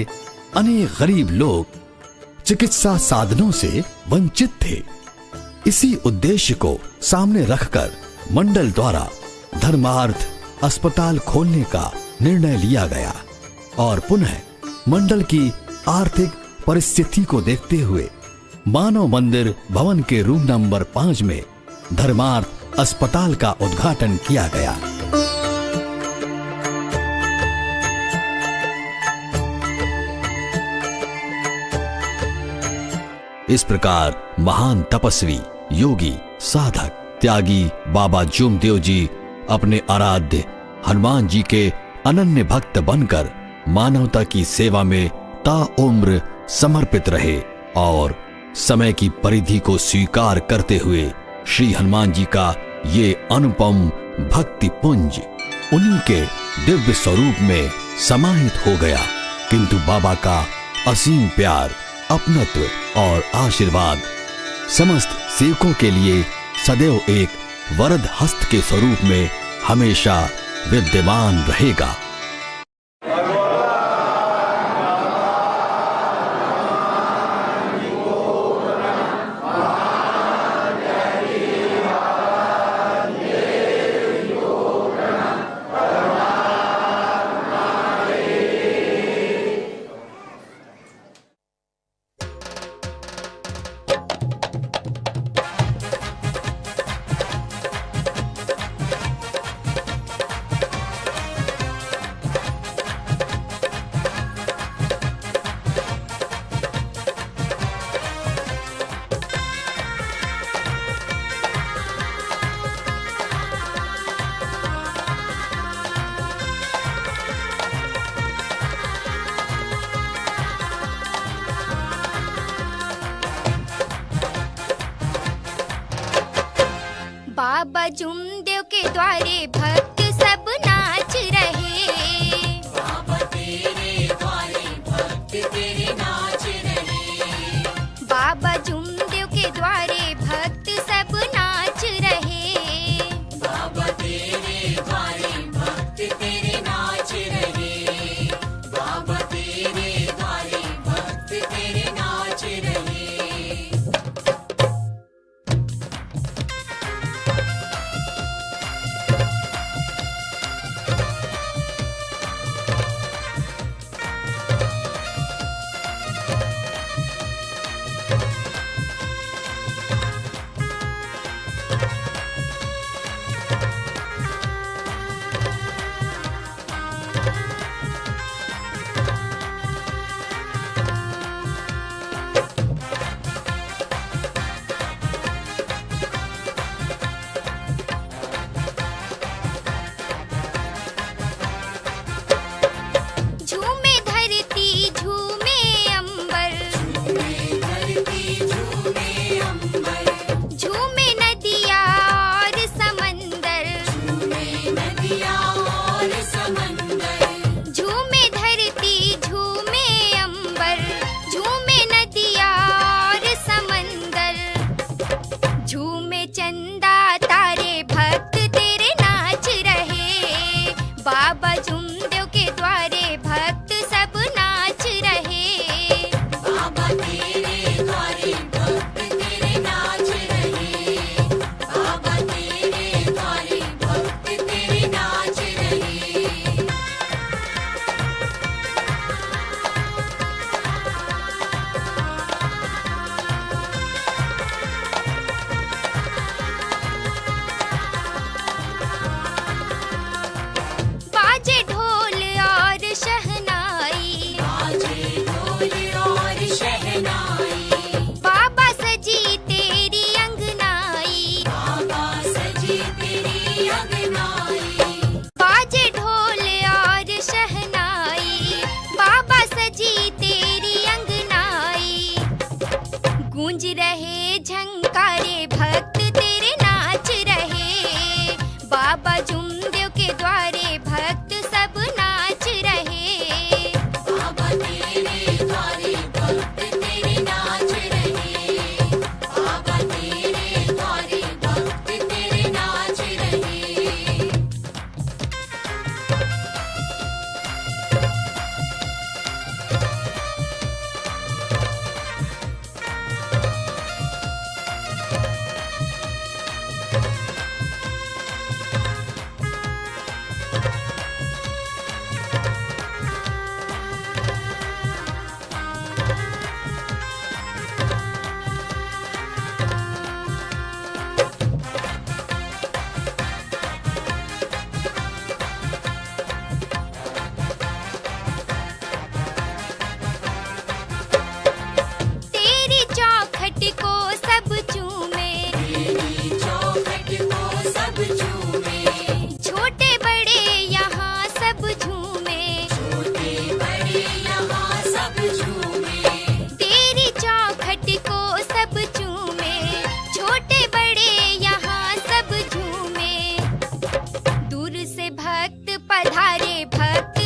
अनेक गरीब लोग चिकित्सा साधनों से वंचित थे। इसी उद्देश्य को सामने रखकर मंडल द्वारा धर्मार्थ अस्पताल खोलने का निर्णय लिया गया और पुनः मंडल की आर्थिक परिस्थिति को देखते हुए मानव मंदिर भवन के रूम नंबर 5 में धर्मार्थ अस्पताल का उद्घाटन किया गया। इस प्रकार महान तपस्वी, योगी, साधक, त्यागी बाबा जूमदेव जी अपने आराध्य हनुमान जी के अनन्य भक्त बनकर मानवता की सेवा में ताउम्र समर्पित रहे और समय की परिधि को स्वीकार करते हुए श्री हनुमान जी का ये अनुपम भक्ति पुंज उन्हीं के दिव्य स्वरूप में समाहित हो गया। किंतु बाबा का असीम प्यार, अपनत्व और आशीर्वाद समस्त सेवकों के लिए सदैव एक वरद हस्त के स्वरूप में हमेशा विद्यमान रहेगा। बाबा जुमदेव के द्वारे भक्त सब नाच रहे। बाबा तेरे द्वारे भक्त तेरे नाच रहे। बाबा जुमदेव के द्वारे भक्त सब नाच रहे। बाबा तेरे द्वारे भक्त तेरे नाच रहे। बाबा तेरे द्वारे भक्त तेरे नाच रहे। झूमे धरती झूमे अंबर। झूमे धरती झूमे अंबर। झूमे नदिया और समंदर। झूमे नदिया और समंदर। झूमे धरती झूमे अंबर। झूमे नदिया और समंदर। झूमे चंदा तारे भक्त तेरे नाच रहे। बाबा जुमदेव के द्वारे भक्त सब नाच रहे। बाबा तेरे द्वारे भक्त तेरे नाच रहे। बाबा तेरे द्वारे भक्त तेरे नाच रहे। बाजे ढोल और शहनाई। बाजे ढोल और शहनाई। बाबा सजी तेरी अंगनाई। बाबा सजी तेरी अंगनाई। बाजे ढोल और शहनाई। बाबा सजी तेरी अंगनाई। गूंज रहे झंकारे भक्त तेरे नाच रहे। बाबा जुमदेव के द्वारे भक्त सब नाच रहे। बाबा तेरे द्वारे भक्त तेरे नाच रहे। बाबा तेरे द्वारे भक्त तेरे नाच रहे। तेरी चौखट को सब चूमे। तेरी चौखट को सब चूमे। छोटे बड़े यहाँ सब झूमे। छोटे बड़े यहाँ सब झूमे। तेरी चौखट को सब चूमे। छोटे बड़े यहाँ सब झूमे। दूर से भक्त पधारे भक्त